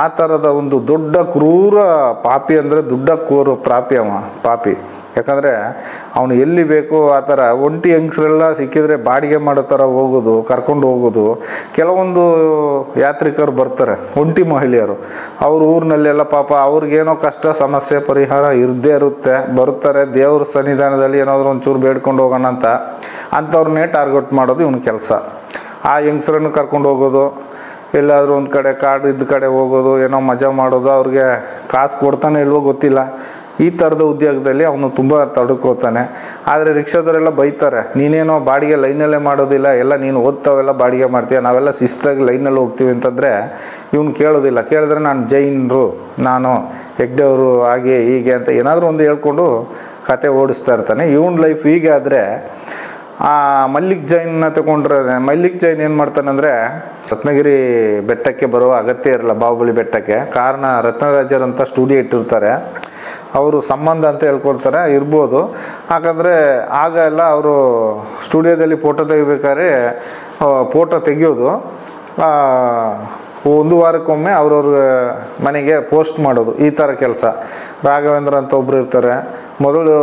ಆ ಥರದ ಒಂದು ದೊಡ್ಡ ಕ್ರೂರ ಪಾಪಿ ಅಂದರೆ ದೊಡ್ಡ ಕ್ರೂರ ಪಾಪಿ. ಯಾಕಂದರೆ ಅವನು ಎಲ್ಲಿ ಬೇಕೋ ಆ ಥರ ಒಂಟಿ ಹೆಂಗಸ್ರೆಲ್ಲ ಸಿಕ್ಕಿದ್ರೆ ಬಾಡಿಗೆ ಮಾಡೋ ಥರ ಹೋಗೋದು, ಕರ್ಕೊಂಡು ಹೋಗೋದು. ಕೆಲವೊಂದು ಯಾತ್ರಿಕರು ಬರ್ತಾರೆ, ಒಂಟಿ ಮಹಿಳೆಯರು, ಅವ್ರ ಊರಿನಲ್ಲೆಲ್ಲ ಪಾಪ ಅವ್ರಿಗೇನೋ ಕಷ್ಟ ಸಮಸ್ಯೆ ಪರಿಹಾರ ಇರದೇ ಇರುತ್ತೆ, ಬರ್ತಾರೆ ದೇವ್ರ ಸನ್ನಿಧಾನದಲ್ಲಿ ಏನಾದರೂ ಒಂಚೂರು ಬೇಡ್ಕೊಂಡು ಹೋಗೋಣ ಅಂತ, ಅಂಥವ್ರನ್ನೇ ಟಾರ್ಗೆಟ್ ಮಾಡೋದು ಇವನ ಕೆಲಸ. ಆ ಹೆಂಗಸ್ರನ್ನು ಕರ್ಕೊಂಡು ಹೋಗೋದು, ಎಲ್ಲಾದರೂ ಒಂದು ಕಡೆ ಕಾಡು ಇದ್ದ ಕಡೆ ಹೋಗೋದು, ಏನೋ ಮಜಾ ಮಾಡೋದು, ಅವ್ರಿಗೆ ಕಾಸು ಕೊಡ್ತಾನೆ ಇಲ್ವೋ ಗೊತ್ತಿಲ್ಲ. ಈ ಥರದ ಉದ್ಯೋಗದಲ್ಲಿ ಅವನು ತುಂಬ ತಡ್ಕೋತಾನೆ. ಆದರೆ ರಿಕ್ಷಾದವರೆಲ್ಲ ಬೈತಾರೆ, ನೀನೇನೋ ಬಾಡಿಗೆ ಲೈನಲ್ಲೇ ಮಾಡೋದಿಲ್ಲ, ಎಲ್ಲ ನೀನು ಓದ್ತಾವೆಲ್ಲ ಬಾಡಿಗೆ ಮಾಡ್ತೀಯ, ನಾವೆಲ್ಲ ಶಿಸ್ತಾಗಿ ಲೈನಲ್ಲಿ ಹೋಗ್ತೀವಿ ಅಂತಂದರೆ ಇವನು ಕೇಳೋದಿಲ್ಲ. ಕೇಳಿದ್ರೆ ನಾನು ಜೈನರು, ನಾನು ಹೆಗ್ಡೆಯವರು, ಹಾಗೆ ಹೀಗೆ ಅಂತ ಏನಾದರೂ ಒಂದು ಹೇಳ್ಕೊಂಡು ಕತೆ ಓಡಿಸ್ತಾ ಇರ್ತಾನೆ. ಇವನ ಲೈಫ್ ಹೀಗೆ. ಆದರೆ ಆ ಮಲ್ಲಿಕ್ ಜೈನ್ನ ತಗೊಂಡ್ರೆ, ಮಲ್ಲಿಕ್ ಜೈನ್ ಏನು ಮಾಡ್ತಾನಂದರೆ ರತ್ನಗಿರಿ ಬೆಟ್ಟಕ್ಕೆ ಬರುವ ಅಗತ್ಯ ಇರಲ್ಲ, ಬಾಹುಬಲಿ ಬೆಟ್ಟಕ್ಕೆ. ಕಾರಣ ರತ್ನರಾಜರಂತ ಸ್ಟುಡಿಯೋ ಇಟ್ಟಿರ್ತಾರೆ, ಅವರು ಸಂಬಂಧ ಅಂತ ಹೇಳ್ಕೊಡ್ತಾರೆ, ಇರ್ಬೋದು. ಯಾಕಂದರೆ ಆಗ ಎಲ್ಲ ಅವರು ಸ್ಟುಡಿಯೋದಲ್ಲಿ ಫೋಟೋ ತೆಗಿಬೇಕಾದ್ರೆ ಫೋಟೋ ತೆಗಿಯೋದು ಒಂದು ವಾರಕ್ಕೊಮ್ಮೆ ಅವ್ರವ್ರ ಮನೆಗೆ ಪೋಸ್ಟ್ ಮಾಡೋದು, ಈ ಥರ ಕೆಲಸ. ರಾಘವೇಂದ್ರ ಅಂತ ಒಬ್ಬರು ಇರ್ತಾರೆ. ಮೊದಲು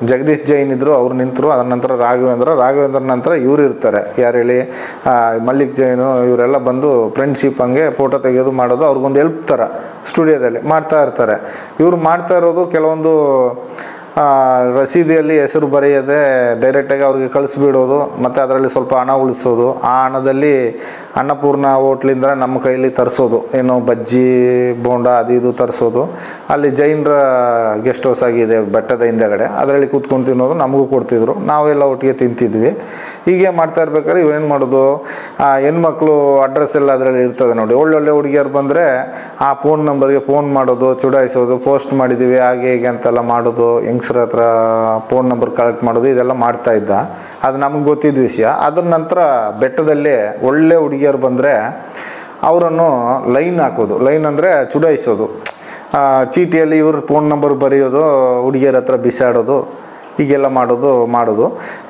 ಜಗದೀಶ್ ಜೈನ್ ಇದ್ದರು, ಅವ್ರು ನಿಂತರು. ಅದರ ನಂತರ ರಾಘವೇಂದ್ರ ನಂತರ ಇವರು ಇರ್ತಾರೆ. ಯಾರು ಹೇಳಿ, ಮಲ್ಲಿಕ್ ಜೈನು, ಇವರೆಲ್ಲ ಬಂದು ಫ್ರೆಂಡ್ಶಿಪ್ ಹಂಗೆ ಫೋಟೋ ತೆಗೆಯೋದು ಮಾಡೋದು, ಅವ್ರಿಗೊಂದು ಹೆಲ್ಪ್ ಥರ ಸ್ಟುಡಿಯೋದಲ್ಲಿ ಮಾಡ್ತಾ ಇರ್ತಾರೆ. ಇವರು ಮಾಡ್ತಾ ಇರೋದು ಕೆಲವೊಂದು ರಸೀದಿಯಲ್ಲಿ ಹೆಸರು ಬರೆಯದೆ ಡೈರೆಕ್ಟಾಗಿ ಅವ್ರಿಗೆ ಕಳಿಸ್ಬಿಡೋದು, ಮತ್ತು ಅದರಲ್ಲಿ ಸ್ವಲ್ಪ ಹಣ ಉಳಿಸೋದು. ಆ ಹಣದಲ್ಲಿ ಅನ್ನಪೂರ್ಣ ಹೋಟ್ಲಿಂದ ನಮ್ಮ ಕೈಲಿ ತರಿಸೋದು, ಏನು ಬಜ್ಜಿ ಬೋಂಡ ಅದು ಇದು ತರಿಸೋದು. ಅಲ್ಲಿ ಜೈನರ ಗೆಸ್ಟ್ ಹೌಸ್ ಆಗಿದೆ ಬೆಟ್ಟದ ಹಿಂದೆಗಡೆ, ಅದರಲ್ಲಿ ಕೂತ್ಕೊಂಡು ತಿನ್ನೋದು, ನಮಗೂ ಕೊಡ್ತಿದ್ರು, ನಾವೆಲ್ಲ ಒಟ್ಟಿಗೆ ತಿಂತಿದ್ವಿ. ಹೀಗೆ ಮಾಡ್ತಾ ಇರ್ಬೇಕಾದ್ರೆ ಇವೇನು ಮಾಡೋದು, ಹೆಣ್ಮಕ್ಳು ಅಡ್ರೆಸ್ ಎಲ್ಲ ಅದರಲ್ಲಿ ಇರ್ತದೆ ನೋಡಿ. ಒಳ್ಳೊಳ್ಳೆ ಹುಡುಗಿಯರು ಬಂದರೆ ಆ ಫೋನ್ ನಂಬರ್ಗೆ ಫೋನ್ ಮಾಡೋದು, ಚುಡಾಯಿಸೋದು, ಪೋಸ್ಟ್ ಮಾಡಿದ್ದೀವಿ ಹಾಗೆ ಹೀಗೆ ಅಂತೆಲ್ಲ ಮಾಡೋದು, ಹೆಂಗಸ್ರ ಹತ್ರ ಫೋನ್ ನಂಬರ್ ಕಲೆಕ್ಟ್ ಮಾಡೋದು, ಇದೆಲ್ಲ ಮಾಡ್ತಾ ಇದ್ದ. ಅದು ನಮ್ಗೆ ಗೊತ್ತಿದ್ದ ವಿಷಯ. ಅದ್ರ ನಂತರ ಬೆಟ್ಟದಲ್ಲಿ ಒಳ್ಳೆ ಹುಡುಗಿಯರು ಬಂದರೆ ಅವರನ್ನು ಲೈನ್ ಹಾಕೋದು. ಲೈನ್ ಅಂದರೆ ಚುಡಾಯಿಸೋದು, ಚೀಟಿಯಲ್ಲಿ ಇವ್ರ ಫೋನ್ ನಂಬರ್ ಬರೆಯೋದು, ಹುಡುಗಿಯರ ಹತ್ರ ಬಿಸಾಡೋದು, ಹೀಗೆಲ್ಲ ಮಾಡೋದು.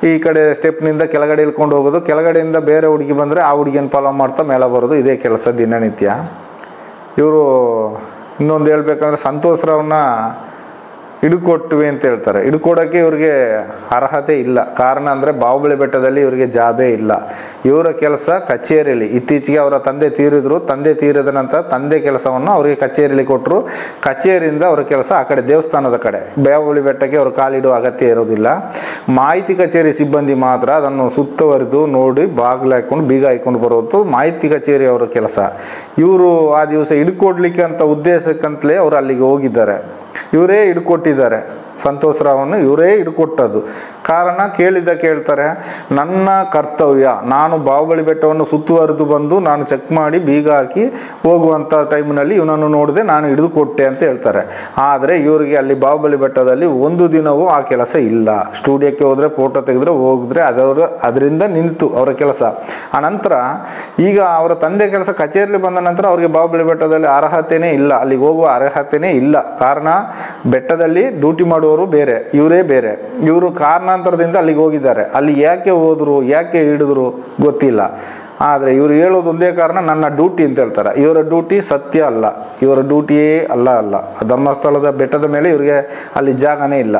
ಈ ಕಡೆ ಸ್ಟೆಪ್ನಿಂದ ಕೆಳಗಡೆ ಇಳ್ಕೊಂಡು ಹೋಗೋದು, ಕೆಳಗಡೆಯಿಂದ ಬೇರೆ ಹುಡುಗಿ ಬಂದರೆ ಆ ಹುಡುಗಿಯನ್ನು ಫಾಲೋ ಮಾಡ್ತಾ ಮೇಲೆ ಬರೋದು, ಇದೇ ಕೆಲಸ ದಿನನಿತ್ಯ. ಇವರು ಇನ್ನೊಂದು ಹೇಳ್ಬೇಕಂದ್ರೆ ಸಂತೋಷ್ ರಾವ್ನ ಹಿಡ್ಕೊಟ್ವಿ ಅಂತ ಹೇಳ್ತಾರೆ. ಹಿಡ್ಕೊಡೋಕ್ಕೆ ಇವ್ರಿಗೆ ಅರ್ಹತೆ ಇಲ್ಲ. ಕಾರಣ ಅಂದರೆ ಬಾಹುಬಲಿ ಬೆಟ್ಟದಲ್ಲಿ ಇವರಿಗೆ ಜಾಬೇ ಇಲ್ಲ. ಇವರ ಕೆಲಸ ಕಚೇರಿಯಲ್ಲಿ. ಇತ್ತೀಚೆಗೆ ಅವರ ತಂದೆ ತೀರಿದ್ರು. ತಂದೆ ತೀರಿದ ನಂತರ ತಂದೆ ಕೆಲಸವನ್ನು ಅವರಿಗೆ ಕಚೇರಿಯಲ್ಲಿ ಕೊಟ್ಟರು. ಕಚೇರಿಯಿಂದ ಅವರ ಕೆಲಸ ಆ ಕಡೆ ದೇವಸ್ಥಾನದ ಕಡೆ. ಬಾಹುಬಲಿ ಬೆಟ್ಟಕ್ಕೆ ಅವರು ಕಾಲಿಡುವ ಅಗತ್ಯ ಇರೋದಿಲ್ಲ. ಮಾಹಿತಿ ಕಚೇರಿ ಸಿಬ್ಬಂದಿ ಮಾತ್ರ ಅದನ್ನು ಸುತ್ತುವರಿದು ನೋಡಿ ಬಾಗಿಲು ಹಾಕೊಂಡು ಬೀಗ ಹಾಕೊಂಡು ಬರೋದು ಮಾಹಿತಿ ಕಚೇರಿ ಅವರ ಕೆಲಸ. ಇವರು ಆ ದಿವಸ ಹಿಡ್ಕೊಡ್ಲಿಕ್ಕೆ ಅಂತ ಉದ್ದೇಶಕ್ಕಂತಲೇ ಅವರು ಅಲ್ಲಿಗೆ ಹೋಗಿದ್ದಾರೆ. ಇವರೇ ಹಿಡ್ಕೊಟ್ಟಿದ್ದಾರೆ. ಸಂತೋಷ್ ರಾವನ್ನು ಇವರೇ ಹಿಡ್ಕೊಟ್ಟದ್ದು. ಕಾರಣ ಕೇಳ್ತಾರೆ, ನನ್ನ ಕರ್ತವ್ಯ, ನಾನು ಬಾಹುಬಲಿ ಬೆಟ್ಟವನ್ನು ಸುತ್ತುವರೆದು ಬಂದು ನಾನು ಚೆಕ್ ಮಾಡಿ ಬೀಗ ಹಾಕಿ ಹೋಗುವಂಥ ಟೈಮ್ನಲ್ಲಿ ಇವನನ್ನು ನೋಡಿದೆ, ನಾನು ಹಿಡಿದುಕೊಟ್ಟೆ ಅಂತ ಹೇಳ್ತಾರೆ. ಆದರೆ ಇವರಿಗೆ ಅಲ್ಲಿ ಬಾಹುಬಲಿ ಬೆಟ್ಟದಲ್ಲಿ ಒಂದು ದಿನವೂ ಆ ಕೆಲಸ ಇಲ್ಲ. ಸ್ಟುಡಿಯೋಕ್ಕೆ ಹೋದರೆ ಫೋಟೋ ತೆಗೆದ್ರೆ ಹೋಗಿದ್ರೆ ಅದರಿಂದ ನಿಂತು ಅವರ ಕೆಲಸ. ಆನಂತರ ಈಗ ಅವರ ತಂದೆ ಕೆಲಸ ಕಚೇರಿಯಲ್ಲಿ ಬಂದ ನಂತರ ಅವರಿಗೆ ಬಾಹುಬಲಿ ಬೆಟ್ಟದಲ್ಲಿ ಅರ್ಹತೆಯೇ ಇಲ್ಲ, ಅಲ್ಲಿಗೆ ಹೋಗುವ ಅರ್ಹತೆಯೇ ಇಲ್ಲ. ಕಾರಣ ಬೆಟ್ಟದಲ್ಲಿ ಡ್ಯೂಟಿ ಮಾಡುವವರು ಬೇರೆ, ಇವರೇ ಬೇರೆ. ಇವರು ಕಾರಣಾಂತರದಿಂದ ಅಲ್ಲಿಗೆ ಹೋಗಿದ್ದಾರೆ. ಅಲ್ಲಿ ಯಾಕೆ ಹೋದ್ರು, ಯಾಕೆ ಹಿಡಿದ್ರು ಗೊತ್ತಿಲ್ಲ. ಆದರೆ ಇವರು ಹೇಳೋದು ಒಂದೇ ಕಾರಣ, ನನ್ನ ಡ್ಯೂಟಿ ಅಂತ ಹೇಳ್ತಾರೆ. ಇವರ ಡ್ಯೂಟಿ ಸತ್ಯ ಅಲ್ಲ, ಇವರ ಡ್ಯೂಟಿಯೇ ಅಲ್ಲ. ಧರ್ಮಸ್ಥಳದ ಬೆಟ್ಟದ ಮೇಲೆ ಇವರಿಗೆ ಅಲ್ಲಿ ಜಾಗನೇ ಇಲ್ಲ.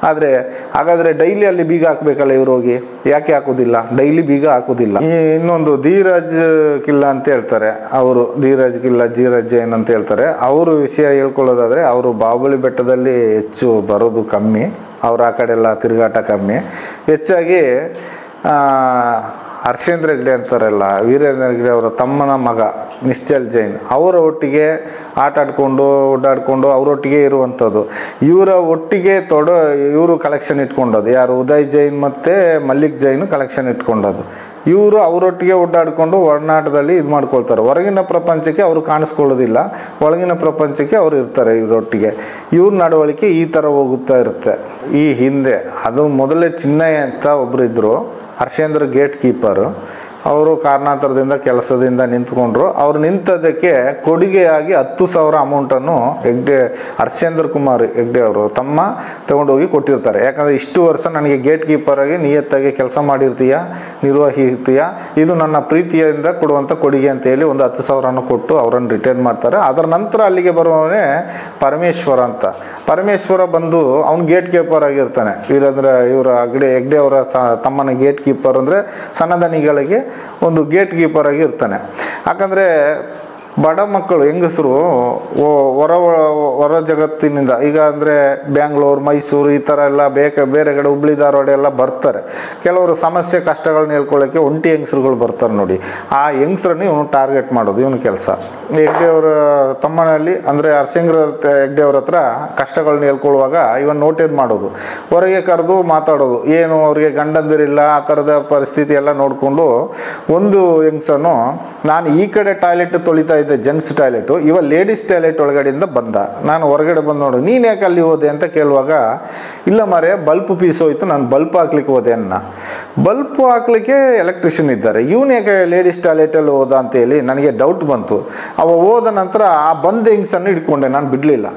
ಆದರೆ ಹಾಗಾದರೆ ಡೈಲಿ ಅಲ್ಲಿ ಬೀಗ ಹಾಕಬೇಕಲ್ಲ ಇವರು ಹೋಗಿ, ಯಾಕೆ ಹಾಕೋದಿಲ್ಲ? ಡೈಲಿ ಬೀಗ ಹಾಕೋದಿಲ್ಲ. ಇನ್ನೊಂದು ಧೀರಜ್ ಕಿಲ್ಲ ಅಂತ ಹೇಳ್ತಾರೆ ಅವರು, ಧೀರಜ್ ಕಿಲ್ಲ, ಧೀರಜ್ ಜೈನ್ ಅಂತ ಹೇಳ್ತಾರೆ. ಅವರು ವಿಷಯ ಹೇಳ್ಕೊಳ್ಳೋದಾದರೆ, ಅವರು ಬಾಹುಬಲಿ ಬೆಟ್ಟದಲ್ಲಿ ಹೆಚ್ಚು ಬರೋದು ಕಮ್ಮಿ, ಅವ್ರು ಆ ಕಡೆ ಎಲ್ಲ ತಿರುಗಾಟ ಕಮ್ಮಿ. ಹೆಚ್ಚಾಗಿ ಹರ್ಷೇಂದ್ರ ಹೆಗ್ಡೆ ಅಂತಾರಲ್ಲ, ವೀರೇಂದ್ರ ಹೆಗ್ಡೆ ಅವರ ತಮ್ಮನ ಮಗ ನಿಶ್ಚಲ್ ಜೈನ್ ಅವರ ಒಟ್ಟಿಗೆ ಆಟ ಆಡ್ಕೊಂಡು ಓಡಾಡಿಕೊಂಡು ಅವರೊಟ್ಟಿಗೆ ಇರುವಂಥದ್ದು. ಇವರ ಒಟ್ಟಿಗೆ ಇವರು ಕಲೆಕ್ಷನ್ ಇಟ್ಕೊಂಡದ್ದು ಯಾರು, ಉದಯ್ ಜೈನ್ ಮತ್ತು ಮಲ್ಲಿಕ್ ಜೈನ್ ಕಲೆಕ್ಷನ್ ಇಟ್ಕೊಂಡದ್ದು. ಇವರು ಅವರೊಟ್ಟಿಗೆ ಓಡಾಡಿಕೊಂಡು ಒಡನಾಟದಲ್ಲಿ ಇದು ಮಾಡ್ಕೊಳ್ತಾರೆ. ಹೊರಗಿನ ಪ್ರಪಂಚಕ್ಕೆ ಅವರು ಕಾಣಿಸ್ಕೊಳ್ಳೋದಿಲ್ಲ, ಒಳಗಿನ ಪ್ರಪಂಚಕ್ಕೆ ಅವರು ಇರ್ತಾರೆ ಇವರೊಟ್ಟಿಗೆ. ಇವ್ರ ನಡವಳಿಕೆ ಈ ಥರ ಹೋಗುತ್ತಾ ಇರುತ್ತೆ. ಈ ಹಿಂದೆ ಅದು ಮೊದಲೇ ಚಿನ್ನಯ್ಯ ಅಂತ ಒಬ್ಬರು ಇದ್ದರು, ಹರ್ಷೇಂದ್ರ ಗೇಟ್ ಕೀಪರು. ಅವರು ಕಾರಣಾಂತರದಿಂದ ಕೆಲಸದಿಂದ ನಿಂತ್ಕೊಂಡ್ರು. ಅವ್ರು ನಿಂತದಕ್ಕೆ ಕೊಡುಗೆಯಾಗಿ 10,000 ಅಮೌಂಟನ್ನು ಹರ್ಷೇಂದ್ರ ಕುಮಾರ್ ಹೆಗ್ಡೆ ಅವರು ತಮ್ಮ ತೊಗೊಂಡೋಗಿ ಕೊಟ್ಟಿರ್ತಾರೆ. ಯಾಕಂದರೆ ಇಷ್ಟು ವರ್ಷ ನನಗೆ ಗೇಟ್ ಕೀಪರಾಗಿ ನಿಯತ್ತಾಗಿ ಕೆಲಸ ಮಾಡಿರ್ತೀಯ, ನಿರ್ವಹಿರ್ತೀಯ, ಇದು ನನ್ನ ಪ್ರೀತಿಯಿಂದ ಕೊಡುವಂಥ ಕೊಡುಗೆ ಅಂತೇಳಿ ಒಂದು 10,000 ಕೊಟ್ಟು ಅವರನ್ನು ರಿಟೈನ್ ಮಾಡ್ತಾರೆ. ಅದರ ನಂತರ ಅಲ್ಲಿಗೆ ಬರುವವನೇ ಪರಮೇಶ್ವರ ಅಂತ. ಪರಮೇಶ್ವರ ಬಂದು ಅವ್ನು ಗೇಟ್ ಕೀಪರ್ ಆಗಿರ್ತಾನೆ. ಇವರ ಹೆಗ್ಡೆ ಅವರ ತಮ್ಮನ ಗೇಟ್ ಕೀಪರ್ ಅಂದರೆ ಸಣ್ಣದನಿಗಳಿಗೆ ಒಂದು ಗೇಟ್ ಕೀಪರ್ ಆಗಿ ಇರ್ತಾನೆ. ಯಾಕಂದರೆ ಬಡ ಮಕ್ಕಳು ಹೆಂಗಸರು ಹೊರ ಜಗತ್ತಿನಿಂದ ಈಗ ಅಂದರೆ ಬ್ಯಾಂಗ್ಳೂರು, ಮೈಸೂರು ಈ ಥರ ಎಲ್ಲ ಬೇರೆ ಕಡೆ ಹುಬ್ಳಿ ಧಾರವಾಡ ಎಲ್ಲ ಬರ್ತಾರೆ. ಕೆಲವರು ಸಮಸ್ಯೆ ಕಷ್ಟಗಳನ್ನ ಹೇಳ್ಕೊಳ್ಳೋಕ್ಕೆ ಒಂಟಿ ಹೆಂಗಸ್ರುಗಳು ಬರ್ತಾರೆ ನೋಡಿ. ಆ ಹೆಂಗಸ್ರನ್ನು ಇವನು ಟಾರ್ಗೆಟ್ ಮಾಡೋದು ಇವನ ಕೆಲಸ. ಹೆಗ್ಡೆ ಅವರ ತಮ್ಮನಲ್ಲಿ ಅಂದರೆ ಹರ್ಷೇಂದ್ರ ಹೆಗ್ಡೆ ಅವ್ರ ಹತ್ರ ಕಷ್ಟಗಳನ್ನ ಹೇಳ್ಕೊಳ್ಳುವಾಗ ಇವನ್ ನೋಟೇಟ್ ಮಾಡೋದು, ಹೊರಗೆ ಕರೆದು ಮಾತಾಡೋದು. ಏನು ಅವ್ರಿಗೆ ಗಂಡಂದಿರಿಲ್ಲ ಆ ಥರದ ಪರಿಸ್ಥಿತಿ ಎಲ್ಲ ನೋಡಿಕೊಂಡು ಒಂದು ಹೆಂಗಸನು, ನಾನು ಈ ಕಡೆ ಟಾಯ್ಲೆಟ್ ತೊಳಿತಾ ಇದ್ದೆ, ಜೆಂಟ್ಸ್ ಟಾಯ್ಲೆಟು, ಇವ ಲೇಡೀಸ್ ಟಾಯ್ಲೆಟ್ ಒಳಗಡೆಯಿಂದ ಬಂದ. ನಾನು ಹೊರಗಡೆ ಬಂದು ನೋಡು, ನೀನು ಯಾಕೆ ಅಲ್ಲಿ ಹೋದೆ ಅಂತ ಕೇಳುವಾಗ, ಇಲ್ಲ ಮಾರೆ ಬಲ್ಪ್ ಪೀಸ್ ಹೋಯ್ತು, ನಾನು ಬಲ್ಪ್ ಹಾಕ್ಲಿಕ್ಕೆ ಹೋದೆ ಅನ್ನ. ಬಲ್ಪ್ ಹಾಕ್ಲಿಕ್ಕೆ ಎಲೆಕ್ಟ್ರಿಷಿಯನ್ ಇದ್ದಾರೆ, ಇವನು ಯಾಕೆ ಲೇಡೀಸ್ ಟಾಯ್ಲೆಟಲ್ಲಿ ಹೋದ ಅಂತೇಳಿ ನನಗೆ ಡೌಟ್ ಬಂತು. ಅವ ಹೋದ ನಂತರ ಆ ಬಂದ ಹೆಂಗ್ಸನ್ನು ಹಿಡ್ಕೊಂಡೆ, ನಾನು ಬಿಡಲಿಲ್ಲ.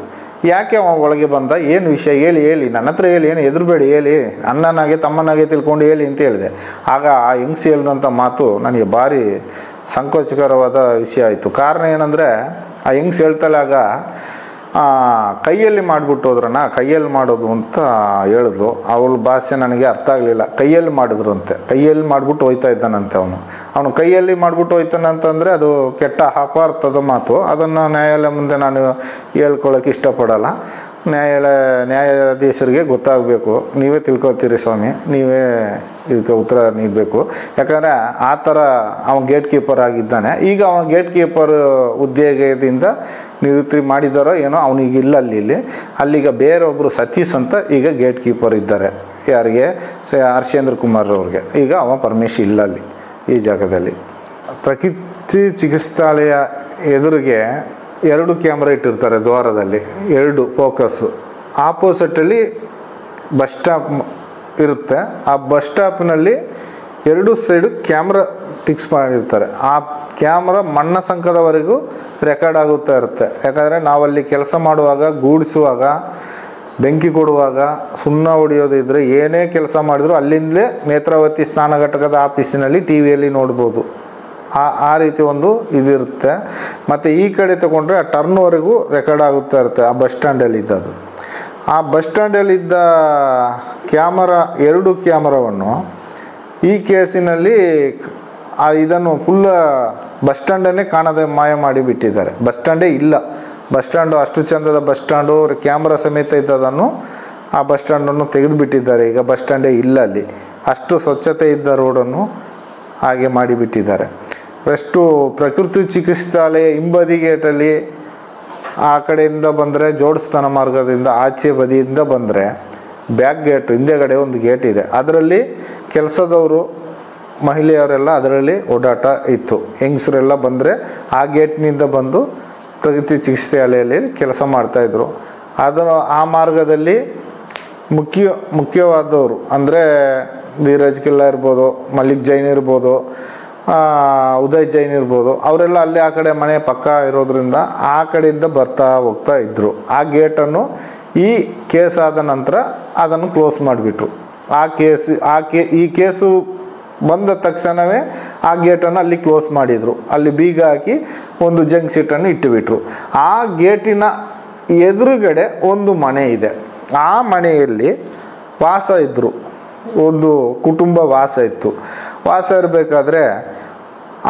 ಯಾಕೆ ಅವ ಒಳಗೆ ಬಂದ, ಏನು ವಿಷಯ ಹೇಳಿ ನನ್ನ ಹತ್ರ ಹೇಳಿ, ಏನು ಹೆದರಬೇಡಿ ಹೇಳಿ, ಅಣ್ಣನಾಗೆ ತಮ್ಮನಾಗೆ ತಿಳ್ಕೊಂಡು ಹೇಳಿ ಅಂತ ಹೇಳಿದೆ. ಆಗ ಆ ಹೆಂಗ್ಸ್ ಹೇಳಿದಂಥ ಮಾತು ನನಗೆ ಭಾರಿ ಸಂಕೋಚಕರವಾದ ವಿಷಯ ಆಯಿತು. ಕಾರಣ ಏನಂದರೆ ಆ ಹೆಂಗ್ಸ್ ಹೇಳ್ತಲಾಗ ಕೈಯಲ್ಲಿ ಮಾಡಿಬಿಟ್ಟು ಹೋದ್ರಣ್ಣ, ಕೈಯಲ್ಲಿ ಮಾಡೋದು ಅಂತ ಹೇಳಿದ್ರು. ಅವಳ ಭಾಷೆ ನನಗೆ ಅರ್ಥ ಆಗಲಿಲ್ಲ. ಕೈಯಲ್ಲಿ ಮಾಡಿದ್ರು ಅಂತೆ, ಕೈಯಲ್ಲಿ ಮಾಡಿಬಿಟ್ಟು ಹೋಯ್ತಾ ಇದ್ದಾನಂತೆ ಅವನು ಕೈಯಲ್ಲಿ ಮಾಡಿಬಿಟ್ಟು ಹೋಯ್ತಾನಂತಂದರೆ ಅದು ಕೆಟ್ಟ ಅಪಾರ್ಥದ ಮಾತು. ಅದನ್ನು ನ್ಯಾಯಾಲಯ ಮುಂದೆ ನಾನು ಹೇಳ್ಕೊಳ್ಳೋಕೆ ಇಷ್ಟಪಡಲ್ಲ. ನ್ಯಾಯಾಧೀಶರಿಗೆ ಗೊತ್ತಾಗಬೇಕು. ನೀವೇ ತಿಳ್ಕೊತೀರಿ ಸ್ವಾಮಿ, ನೀವೇ ಇದಕ್ಕೆ ಉತ್ತರ ನೀಡಬೇಕು. ಯಾಕಂದರೆ ಆ ಥರ ಅವನು ಗೇಟ್ ಕೀಪರ್ ಆಗಿದ್ದಾನೆ. ಈಗ ಅವನ ಗೇಟ್ ಕೀಪರ್ ಉದ್ಯೋಗದಿಂದ ನಿವೃತ್ತಿ ಮಾಡಿದಾರೋ ಏನೋ, ಅವನಿಗೆ ಇಲ್ಲ ಅಲ್ಲಿಗ ಬೇರೊಬ್ಬರು ಸತೀಶ್ ಅಂತ ಈಗ ಗೇಟ್ ಕೀಪರ್ ಇದ್ದಾರೆ. ಯಾರಿಗೆ, ಹರ್ಷೇಂದ್ರ ಕುಮಾರ್ ಅವ್ರಿಗೆ. ಈಗ ಅವ ಪರಮೇಶ್ ಇಲ್ಲ ಅಲ್ಲಿ ಈ ಜಾಗದಲ್ಲಿ. ಪ್ರಕೃತಿ ಚಿಕಿತ್ಸಾಲಯ ಎದುರಿಗೆ 2 ಕ್ಯಾಮ್ರಾ ಇಟ್ಟಿರ್ತಾರೆ ದ್ವಾರದಲ್ಲಿ, 2 ಫೋಕಸ್ಸು. ಆಪೋಸಿಟಲ್ಲಿ ಬಸ್ ಸ್ಟಾಪ್ ಇರುತ್ತೆ. ಆ ಬಸ್ ಸ್ಟಾಪ್ನಲ್ಲಿ 2 ಸೈಡು ಕ್ಯಾಮ್ರಾ ಫಿಕ್ಸ್ ಮಾಡಿರ್ತಾರೆ. ಆ ಕ್ಯಾಮ್ರಾ ಮಣ್ಣ ಸಂಕದವರೆಗೂ ರೆಕಾರ್ಡ್ ಆಗುತ್ತಾ ಇರುತ್ತೆ. ಯಾಕಂದರೆ ನಾವಲ್ಲಿ ಕೆಲಸ ಮಾಡುವಾಗ, ಗೂಡಿಸುವಾಗ, ಬೆಂಕಿ ಕೊಡುವಾಗ, ಸುಣ್ಣ ಹೊಡೆಯೋದಿದ್ರೆ ಏನೇ ಕೆಲಸ ಮಾಡಿದ್ರು ಅಲ್ಲಿಂದಲೇ ನೇತ್ರಾವತಿ ಸ್ನಾನ ಘಟಕದ ಆಫೀಸಿನಲ್ಲಿ ಟಿ ವಿಯಲ್ಲಿ ನೋಡ್ಬೋದು. ಆ ರೀತಿ ಒಂದು ಇದಿರುತ್ತೆ. ಮತ್ತು ಈ ಕಡೆ ತಗೊಂಡ್ರೆ ಆ ಟರ್ನ್ವರೆಗೂ ರೆಕಾರ್ಡ್ ಆಗುತ್ತಾ ಇರುತ್ತೆ ಆ ಬಸ್ ಸ್ಟ್ಯಾಂಡಲ್ಲಿದ್ದದು. ಆ ಬಸ್ ಸ್ಟ್ಯಾಂಡಲ್ಲಿದ್ದ ಕ್ಯಾಮರಾ 2 ಕ್ಯಾಮರಾವನ್ನು ಈ ಕೇಸಿನಲ್ಲಿ ಇದನ್ನು ಫುಲ್ ಬಸ್ ಸ್ಟ್ಯಾಂಡನ್ನೇ ಕಾಣದೆ ಮಾಯ ಮಾಡಿಬಿಟ್ಟಿದ್ದಾರೆ. ಬಸ್ ಸ್ಟ್ಯಾಂಡೇ ಇಲ್ಲ. ಬಸ್ ಸ್ಟ್ಯಾಂಡು ಅಷ್ಟು ಚಂದದ ಬಸ್ ಸ್ಟ್ಯಾಂಡು ಕ್ಯಾಮ್ರಾ ಸಮೇತ ಇದ್ದದನ್ನು ಆ ಬಸ್ ಸ್ಟ್ಯಾಂಡನ್ನು ತೆಗೆದುಬಿಟ್ಟಿದ್ದಾರೆ. ಈಗ ಬಸ್ ಸ್ಟ್ಯಾಂಡೇ ಇಲ್ಲ ಅಲ್ಲಿ. ಅಷ್ಟು ಸ್ವಚ್ಛತೆ ಇದ್ದ ರೋಡನ್ನು ಹಾಗೆ ಮಾಡಿಬಿಟ್ಟಿದ್ದಾರೆ. ಅಷ್ಟು ಪ್ರಕೃತಿ ಚಿಕಿತ್ಸಾಲಯ ಹಿಂಬದಿ ಗೇಟಲ್ಲಿ ಆ ಕಡೆಯಿಂದ ಬಂದರೆ ಜೋಡಿಸ್ತಾನ ಮಾರ್ಗದಿಂದ ಆಚೆ ಬದಿಯಿಂದ ಬಂದರೆ ಬ್ಯಾಕ್ ಗೇಟ್ ಹಿಂದೆಗಡೆ ಒಂದು ಗೇಟ್ ಇದೆ. ಅದರಲ್ಲಿ ಕೆಲಸದವರು ಮಹಿಳೆಯರೆಲ್ಲ ಅದರಲ್ಲಿ ಓಡಾಟ ಇತ್ತು. ಹೆಂಗಸರೆಲ್ಲ ಬಂದರೆ ಆ ಗೇಟ್ನಿಂದ ಬಂದು ಪ್ರಗತಿ ಚಿಕಿತ್ಸಾಲಯಲ್ಲಿ ಕೆಲಸ ಮಾಡ್ತಾಯಿದ್ರು. ಅದನ್ನು ಆ ಮಾರ್ಗದಲ್ಲಿ ಮುಖ್ಯವಾದವರು ಅಂದರೆ ಧೀರಜ್ ಕಿಲ್ಲಾ ಇರ್ಬೋದು, ಮಲ್ಲಿಕ್ ಜೈನ್ ಇರ್ಬೋದು, ಉದಯ್ ಜೈನ್ ಇರ್ಬೋದು, ಅವರೆಲ್ಲ ಅಲ್ಲಿ ಆ ಕಡೆ ಮನೆ ಪಕ್ಕ ಇರೋದ್ರಿಂದ ಆ ಕಡೆಯಿಂದ ಬರ್ತಾ ಹೋಗ್ತಾ ಇದ್ದರು. ಆ ಗೇಟನ್ನು ಈ ಕೇಸ್ ಆದ ನಂತರ ಅದನ್ನು ಕ್ಲೋಸ್ ಮಾಡಿಬಿಟ್ರು. ಈ ಕೇಸು ಬಂದ ತಕ್ಷಣವೇ ಆ ಗೇಟನ್ನು ಅಲ್ಲಿ ಕ್ಲೋಸ್ ಮಾಡಿದರು. ಅಲ್ಲಿ ಬೀಗ ಹಾಕಿ ಒಂದು ಜಂಕ್ ಸೀಟನ್ನು ಇಟ್ಟುಬಿಟ್ರು. ಆ ಗೇಟಿನ ಎದುರುಗಡೆ ಒಂದು ಮನೆ ಇದೆ. ಆ ಮನೆಯಲ್ಲಿ ವಾಸ ಇದ್ದರು, ಒಂದು ಕುಟುಂಬ ವಾಸ ಇತ್ತು. ವಾಸ ಇರಬೇಕಾದ್ರೆ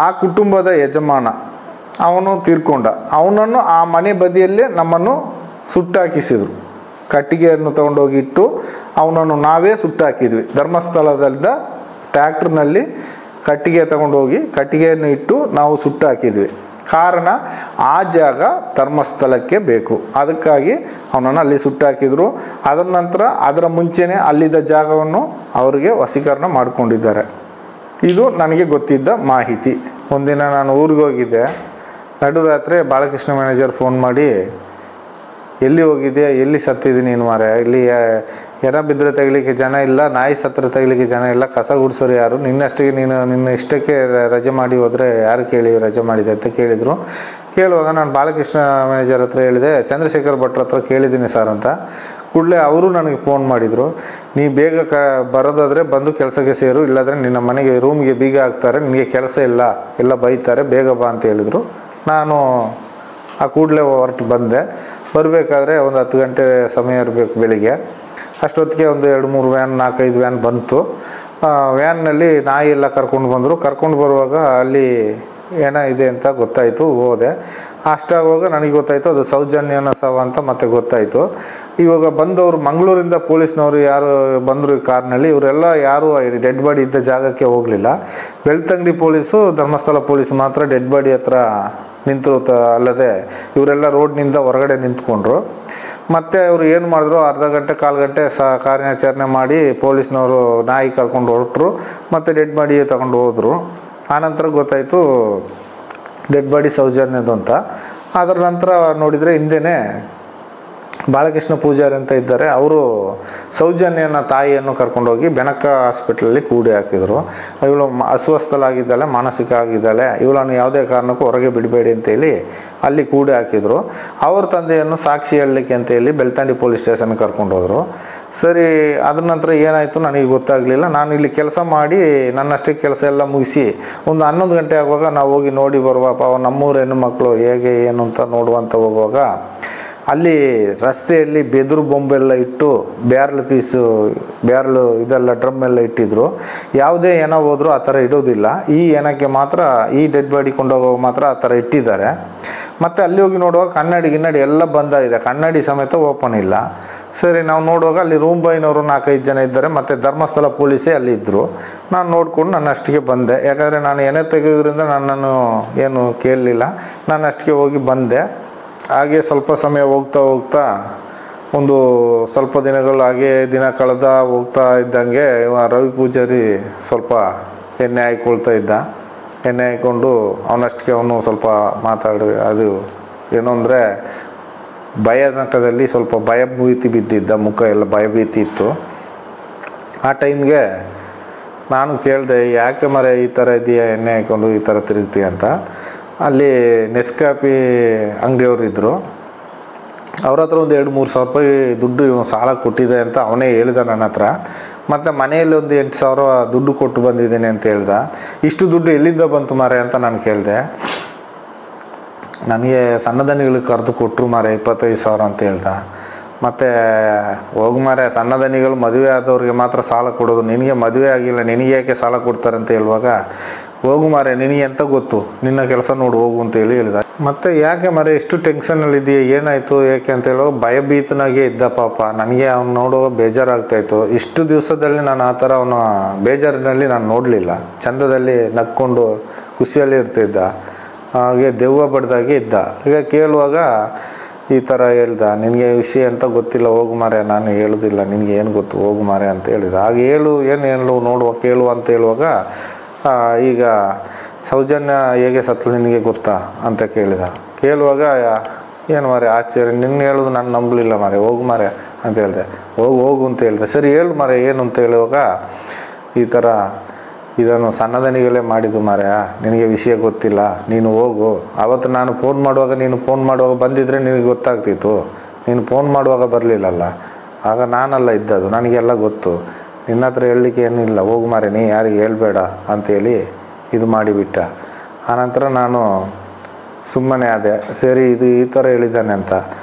ಆ ಕುಟುಂಬದ ಯಜಮಾನ ಅವನು ತೀರ್ಕೊಂಡ. ಅವನನ್ನು ಆ ಮನೆ ಬದಿಯಲ್ಲೇ ನಮ್ಮನ್ನು ಸುಟ್ಟಾಕಿಸಿದರು. ಕಟ್ಟಿಗೆಯನ್ನು ತಗೊಂಡೋಗಿ ಇಟ್ಟು ಅವನನ್ನು ನಾವೇ ಸುಟ್ಟಾಕಿದ್ವಿ. ಧರ್ಮಸ್ಥಳದಿಂದ ಟ್ಯಾಕ್ಟ್ರ್ನಲ್ಲಿ ಕಟ್ಟಿಗೆ ತಗೊಂಡೋಗಿ ಕಟ್ಟಿಗೆಯನ್ನು ಇಟ್ಟು ನಾವು ಸುಟ್ಟು ಹಾಕಿದ್ವಿ. ಕಾರಣ ಆ ಜಾಗ ಧರ್ಮಸ್ಥಳಕ್ಕೆ ಬೇಕು, ಅದಕ್ಕಾಗಿ ಅವನನ್ನು ಅಲ್ಲಿ ಸುಟ್ಟು ಹಾಕಿದ್ರು. ಅದರ ನಂತರ ಅದರ ಮುಂಚೆನೇ ಅಲ್ಲಿದ್ದ ಜಾಗವನ್ನು ಅವರಿಗೆ ವಶೀಕರಣ ಮಾಡಿಕೊಂಡಿದ್ದಾರೆ. ಇದು ನನಗೆ ಗೊತ್ತಿದ್ದ ಮಾಹಿತಿ. ಒಂದಿನ ನಾನು ಊರಿಗೆ ಹೋಗಿದ್ದೆ. ನಡುರಾತ್ರಿ ಬಾಲಕೃಷ್ಣ ಮ್ಯಾನೇಜರ್ ಫೋನ್ ಮಾಡಿ, ಎಲ್ಲಿ ಹೋಗಿದ್ದೆ, ಎಲ್ಲಿ ಸತ್ತಿದ್ದೀನಿ ನೀನು ಮಾರೆ, ಇಲ್ಲಿ ಎರ ಬಿದ್ದರೆ ತೆಗಿಲಿಕ್ಕೆ ಜನ ಇಲ್ಲ, ನಾಯಿ ಸತ್ರ ತೆಗಿಲಿಕ್ಕೆ ಜನ ಇಲ್ಲ, ಕಸ ಗುಡಿಸೋರು ಯಾರು, ನಿನ್ನಷ್ಟಕ್ಕೆ ನಿನ್ನ ಇಷ್ಟಕ್ಕೆ ರಜೆ ಮಾಡಿ ಹೋದರೆ ಯಾರು ಕೇಳಿ ರಜೆ ಮಾಡಿದೆ ಅಂತ ಕೇಳಿದರು. ಕೇಳುವಾಗ ನಾನು ಬಾಲಕೃಷ್ಣ ಮ್ಯಾನೇಜರ್ ಹತ್ರ ಹೇಳಿದೆ, ಚಂದ್ರಶೇಖರ್ ಭಟ್ರ ಹತ್ರ ಕೇಳಿದ್ದೀನಿ ಸರ್ ಅಂತ. ಕೂಡಲೇ ಅವರು ನನಗೆ ಫೋನ್ ಮಾಡಿದರು, ನೀ ಬೇಗ ಬರೋದಾದರೆ ಬಂದು ಕೆಲಸಕ್ಕೆ ಸೇರು, ಇಲ್ಲಾಂದರೆ ನಿನ್ನ ಮನೆಗೆ ರೂಮ್ಗೆ ಬೀಗ ಹಾಕ್ತಾರೆ, ನಿನಗೆ ಕೆಲಸ ಇಲ್ಲ, ಎಲ್ಲ ಬೈತಾರೆ, ಬೇಗ ಬಾ ಅಂತ ಹೇಳಿದರು. ನಾನು ಆ ಕೂಡಲೇ ಹೊರಟು ಬಂದೆ. ಬರಬೇಕಾದ್ರೆ ಒಂದು 10 ಗಂಟೆ ಸಮಯ ಇರಬೇಕು ಬೆಳಿಗ್ಗೆ. ಅಷ್ಟೊತ್ತಿಗೆ ಒಂದು 2-3 ವ್ಯಾನ್ 4-5 ವ್ಯಾನ್ ಬಂತು. ವ್ಯಾನ್ನಲ್ಲಿ ನಾಯಿ ಎಲ್ಲ ಕರ್ಕೊಂಡು ಬಂದರು. ಕರ್ಕೊಂಡು ಬರುವಾಗ ಅಲ್ಲಿ ಏನ ಇದೆ ಅಂತ ಗೊತ್ತಾಯಿತು. ಹೋದೆ. ಅಷ್ಟಾಗುವಾಗ ನನಗೆ ಗೊತ್ತಾಯಿತು ಅದು ಸೌಜನ್ಯನ ಶವ ಅಂತ ಮತ್ತೆ ಗೊತ್ತಾಯಿತು. ಇವಾಗ ಬಂದವರು ಮಂಗಳೂರಿಂದ ಪೊಲೀಸ್ನವರು ಯಾರು ಬಂದರು ಈ ಕಾರ್ನಲ್ಲಿ, ಇವರೆಲ್ಲ ಯಾರು ಡೆಡ್ ಬಾಡಿ ಇದ್ದ ಜಾಗಕ್ಕೆ ಹೋಗಲಿಲ್ಲ. ಬೆಳ್ತಂಗಡಿ ಪೊಲೀಸು, ಧರ್ಮಸ್ಥಳ ಪೊಲೀಸು ಮಾತ್ರ ಡೆಡ್ ಬಾಡಿ ಹತ್ರ ನಿಂತರು. ಅಲ್ಲದೆ ಇವರೆಲ್ಲ ರೋಡ್ನಿಂದ ಹೊರಗಡೆ ನಿಂತ್ಕೊಂಡ್ರು. ಮತ್ತು ಅವರು ಏನು ಮಾಡಿದ್ರು, ಅರ್ಧ ಗಂಟೆ 1/4 ಗಂಟೆ ಕಾರ್ಯಾಚರಣೆ ಮಾಡಿ ಪೊಲೀಸ್ನವರು ನಾಯಿ ಕರ್ಕೊಂಡು ಹೊರಟರು. ಮತ್ತು ಡೆಡ್ ಬಾಡಿ ತಗೊಂಡು ಹೋದರು. ಆನಂತರ ಗೊತ್ತಾಯಿತು ಡೆಡ್ ಬಾಡಿ ಸೌಜನ್ಯದು ಅಂತ. ಅದರ ನಂತರ ನೋಡಿದರೆ ಹಿಂದೆಯೇ ಬಾಲಕೃಷ್ಣ ಪೂಜಾರಿ ಅಂತ ಇದ್ದಾರೆ, ಅವರು ಸೌಜನ್ಯನ ತಾಯಿಯನ್ನು ಕರ್ಕೊಂಡೋಗಿ ಬೆನಕ ಹಾಸ್ಪಿಟ್ಲಲ್ಲಿ ಕೂಡಿ ಹಾಕಿದರು. ಇವಳು ಅಸ್ವಸ್ಥಲಾಗಿದ್ದಾಳೆ, ಮಾನಸಿಕ ಆಗಿದ್ದಾಳೆ, ಇವಳನ್ನು ಯಾವುದೇ ಕಾರಣಕ್ಕೂ ಹೊರಗೆ ಬಿಡಬೇಡಿ ಅಂತೇಳಿ ಅಲ್ಲಿ ಕೂಡಿ ಹಾಕಿದರು. ಅವ್ರ ತಂದೆಯನ್ನು ಸಾಕ್ಷಿ ಹೇಳಲಿಕ್ಕೆ ಅಂತೇಳಿ ಬೆಳ್ತಂಡಿ ಪೊಲೀಸ್ ಸ್ಟೇಷನ್ಗೆ ಕರ್ಕೊಂಡು ಹೋದರು. ಸರಿ, ಅದ್ರ ನಂತರ ಏನಾಯಿತು ನನಗೆ ಗೊತ್ತಾಗಲಿಲ್ಲ. ನಾನು ಇಲ್ಲಿ ಕೆಲಸ ಮಾಡಿ ನನ್ನಷ್ಟಕ್ಕೆ ಕೆಲಸ ಎಲ್ಲ ಮುಗಿಸಿ ಒಂದು 11 ಗಂಟೆ ಆಗುವಾಗ ನಾವು ಹೋಗಿ ನೋಡಿ ಬರುವಪ್ಪ ನಮ್ಮೂರು ಹೆಣ್ಣು ಮಕ್ಕಳು ಹೇಗೆ ಏನು ಅಂತ ನೋಡುವಂತ ಹೋಗುವಾಗ ಅಲ್ಲಿ ರಸ್ತೆಯಲ್ಲಿ ಬೆದರು ಬೊಂಬೆಲ್ಲ ಇಟ್ಟು ಬ್ಯಾರ್ಲು ಇದೆಲ್ಲ ಡ್ರಮ್ ಎಲ್ಲ ಇಟ್ಟಿದ್ರು. ಯಾವುದೇ ಹೆಣ ಹೋದರೂ ಆ ಥರ ಇಡೋದಿಲ್ಲ. ಈ ಹೆಣಕ್ಕೆ ಮಾತ್ರ, ಈ ಡೆಡ್ ಬಾಡಿ ಕೊಂಡೋಗುವಾಗ ಮಾತ್ರ ಆ ಥರ ಇಟ್ಟಿದ್ದಾರೆ. ಮತ್ತು ಅಲ್ಲಿ ಹೋಗಿ ನೋಡುವಾಗ ಕನ್ನಡಿ ಎಲ್ಲ ಬಂದಾಗಿದೆ, ಕನ್ನಡಿ ಸಮೇತ ಓಪನ್ ಇಲ್ಲ. ಸರಿ, ನಾವು ನೋಡುವಾಗ ಅಲ್ಲಿ ರೂಮ್ ಬಾಯ್ನವರು 4-5 ಜನ ಇದ್ದಾರೆ, ಮತ್ತು ಧರ್ಮಸ್ಥಳ ಪೊಲೀಸೇ ಅಲ್ಲಿ ಇದ್ದರು. ನಾನು ನೋಡಿಕೊಂಡು ನನ್ನಷ್ಟಿಗೆ ಬಂದೆ. ಯಾಕಂದರೆ ನಾನು ಎಣ್ಣೆ ತೆಗೆಯೋದ್ರಿಂದ ನನ್ನನ್ನು ಏನು ಕೇಳಲಿಲ್ಲ. ನನ್ನಷ್ಟಿಗೆ ಹೋಗಿ ಬಂದೆ. ಹಾಗೆ ಸ್ವಲ್ಪ ಸಮಯ ಹೋಗ್ತಾ ಒಂದು ಸ್ವಲ್ಪ ದಿನಗಳು ಹಾಗೆ ದಿನ ಕಳೆದ ಹೋಗ್ತಾ ಇದ್ದಂಗೆ ರವಿ ಪೂಜಾರಿ ಸ್ವಲ್ಪ ಎಣ್ಣೆ ಹಾಕ್ಕೊಳ್ತಾ ಇದ್ದ. ಎಣ್ಣೆ ಹಾಕ್ಕೊಂಡು ಅವನಷ್ಟಕ್ಕೆ ಅವನು ಸ್ವಲ್ಪ ಮಾತಾಡಿ, ಅದು ಏನು ಅಂದರೆ ಭಯನಟದಲ್ಲಿ ಸ್ವಲ್ಪ ಭಯಭೀತಿ ಬಿದ್ದಿದ್ದ, ಮುಖ ಎಲ್ಲ ಭಯಭೀತಿ ಇತ್ತು. ಆ ಟೈಮ್ಗೆ ನಾನು ಕೇಳಿದೆ, ಯಾಕೆ ಮರೆ ಈ ಥರ ಇದೆಯಾ, ಎಣ್ಣೆ ಹಾಕ್ಕೊಂಡು ಈ ಥರ ತಿರುಗ್ತೀಯ ಅಂತ. ಅಲ್ಲಿ ನೆಸ್ಕಾಫಿ ಅಂಗಡಿಯವರು ಇದ್ದರು. ಅವ್ರ ಹತ್ರ ಒಂದು 2-3 ಸಾವಿರ ರೂಪಾಯಿ ದುಡ್ಡು ಇವನು ಸಾಲ ಕೊಟ್ಟಿದೆ ಅಂತ ಅವನೇ ಹೇಳಿದ ನನ್ನ ಹತ್ರ. ಮತ್ತು ಮನೆಯಲ್ಲಿ ಒಂದು 8,000 ದುಡ್ಡು ಕೊಟ್ಟು ಬಂದಿದ್ದೀನಿ ಅಂತ ಹೇಳ್ದ. ಇಷ್ಟು ದುಡ್ಡು ಎಲ್ಲಿಂದ ಬಂತು ಮಾರೆ ಅಂತ ನಾನು ಕೇಳಿದೆ. ನನಗೆ ಸಣ್ಣದನಿಗಳಿಗೆ ಕರೆದು ಕೊಟ್ಟರು ಮಾರೆ 25,000 ಅಂತ ಹೇಳ್ದ. ಮತ್ತು ಹೋಗಿ ಮಾರೆ, ಸಣ್ಣದನಿಗಳು ಮದುವೆ ಆದವ್ರಿಗೆ ಮಾತ್ರ ಸಾಲ ಕೊಡೋದು, ನಿನಗೆ ಮದುವೆ ಆಗಿಲ್ಲ, ನಿನಗೆ ಯಾಕೆ ಸಾಲ ಕೊಡ್ತಾರೆ ಅಂತ ಹೇಳುವಾಗ, ಹೋಗು ಮಾರೆ ನಿನಗೆ ಎಂತ ಗೊತ್ತು, ನಿನ್ನ ಕೆಲಸ ನೋಡು ಹೋಗು ಅಂತ ಹೇಳಿದ. ಮತ್ತು ಯಾಕೆ ಮಾರೆ ಇಷ್ಟು ಟೆನ್ಷನಲ್ಲಿದೆಯಾ, ಏನಾಯಿತು ಏಕೆ ಅಂತ ಹೇಳುವಾಗ ಭಯಭೀತನಾಗೆ ಇದ್ದ ಪಾಪ. ನನಗೆ ಅವ್ನು ನೋಡುವಾಗ ಬೇಜಾರಾಗ್ತಾಯಿತ್ತು. ಇಷ್ಟು ದಿವಸದಲ್ಲಿ ನಾನು ಆ ಥರ ಅವನ ಬೇಜಾರಿನಲ್ಲಿ ನಾನು ನೋಡಲಿಲ್ಲ. ಚಂದದಲ್ಲಿ ನಕ್ಕೊಂಡು ಖುಷಿಯಲ್ಲಿ ಇರ್ತಿದ್ದ, ಹಾಗೆ ದೆವ್ವ ಬಡ್ದಾಗೆ ಇದ್ದ. ಈಗ ಕೇಳುವಾಗ ಈ ಥರ ಹೇಳ್ದ, ನಿನಗೆ ವಿಷಯ ಅಂತ ಗೊತ್ತಿಲ್ಲ, ಹೋಗು ಮಾರೆ, ನಾನು ಹೇಳೋದಿಲ್ಲ, ನಿನಗೆ ಏನು ಗೊತ್ತು, ಹೋಗು ಮಾರೆ ಅಂತ ಹೇಳಿದ. ಹಾಗೆ ಏನು ನೋಡುವ ಕೇಳುವ ಅಂತ ಹೇಳುವಾಗ, ಈಗ ಸೌಜನ್ಯ ಹೇಗೆ ಸತ್ಲು ನಿನಗೆ ಗೊತ್ತಾ ಅಂತ ಕೇಳಿದ. ಕೇಳುವಾಗ, ಏನು ಮಾರೆ ಆಶ್ಚರ್ಯ, ನಿನ್ನ ಹೇಳೋದು ನಾನು ನಂಬಲಿಲ್ಲ ಮಾರೆ, ಹೋಗು ಮಾರೆ ಅಂತ ಹೇಳಿದೆ. ಹೋಗು ಅಂತ ಹೇಳಿದೆ. ಸರಿ ಹೇಳು ಮಾರೆ ಏನು ಅಂತ ಹೇಳುವಾಗ, ಈ ಥರ ಇದನ್ನು ಸಣ್ಣದನಿಗಳೇ ಮಾಡಿದ್ದು ಮಾರೆ, ನಿನಗೆ ವಿಷಯ ಗೊತ್ತಿಲ್ಲ, ನೀನು ಹೋಗು. ಆವತ್ತು ನಾನು ಫೋನ್ ಮಾಡುವಾಗ ಬಂದಿದ್ದರೆ ನಿನಗೆ ಗೊತ್ತಾಗ್ತಿತ್ತು, ನೀನು ಫೋನ್ ಮಾಡುವಾಗ ಬರಲಿಲ್ಲಲ್ಲ, ಆಗ ನಾನೆಲ್ಲ ಇದ್ದದು, ನನಗೆಲ್ಲ ಗೊತ್ತು, ನಿನ್ನ ಹತ್ರ ಹೇಳಲಿಕ್ಕೆ ಏನಿಲ್ಲ, ಹೋಗು ಮಾರೆ, ನೀ ಯಾರಿಗೆ ಹೇಳ್ಬೇಡ ಅಂತೇಳಿ ಇದು ಮಾಡಿಬಿಟ್ಟ. ಆನಂತರ ನಾನು ಸುಮ್ಮನೆ ಆದೆ. ಸರಿ, ಇದು ಈ ಥರ ಹೇಳಿದ್ದಾನೆ ಅಂತ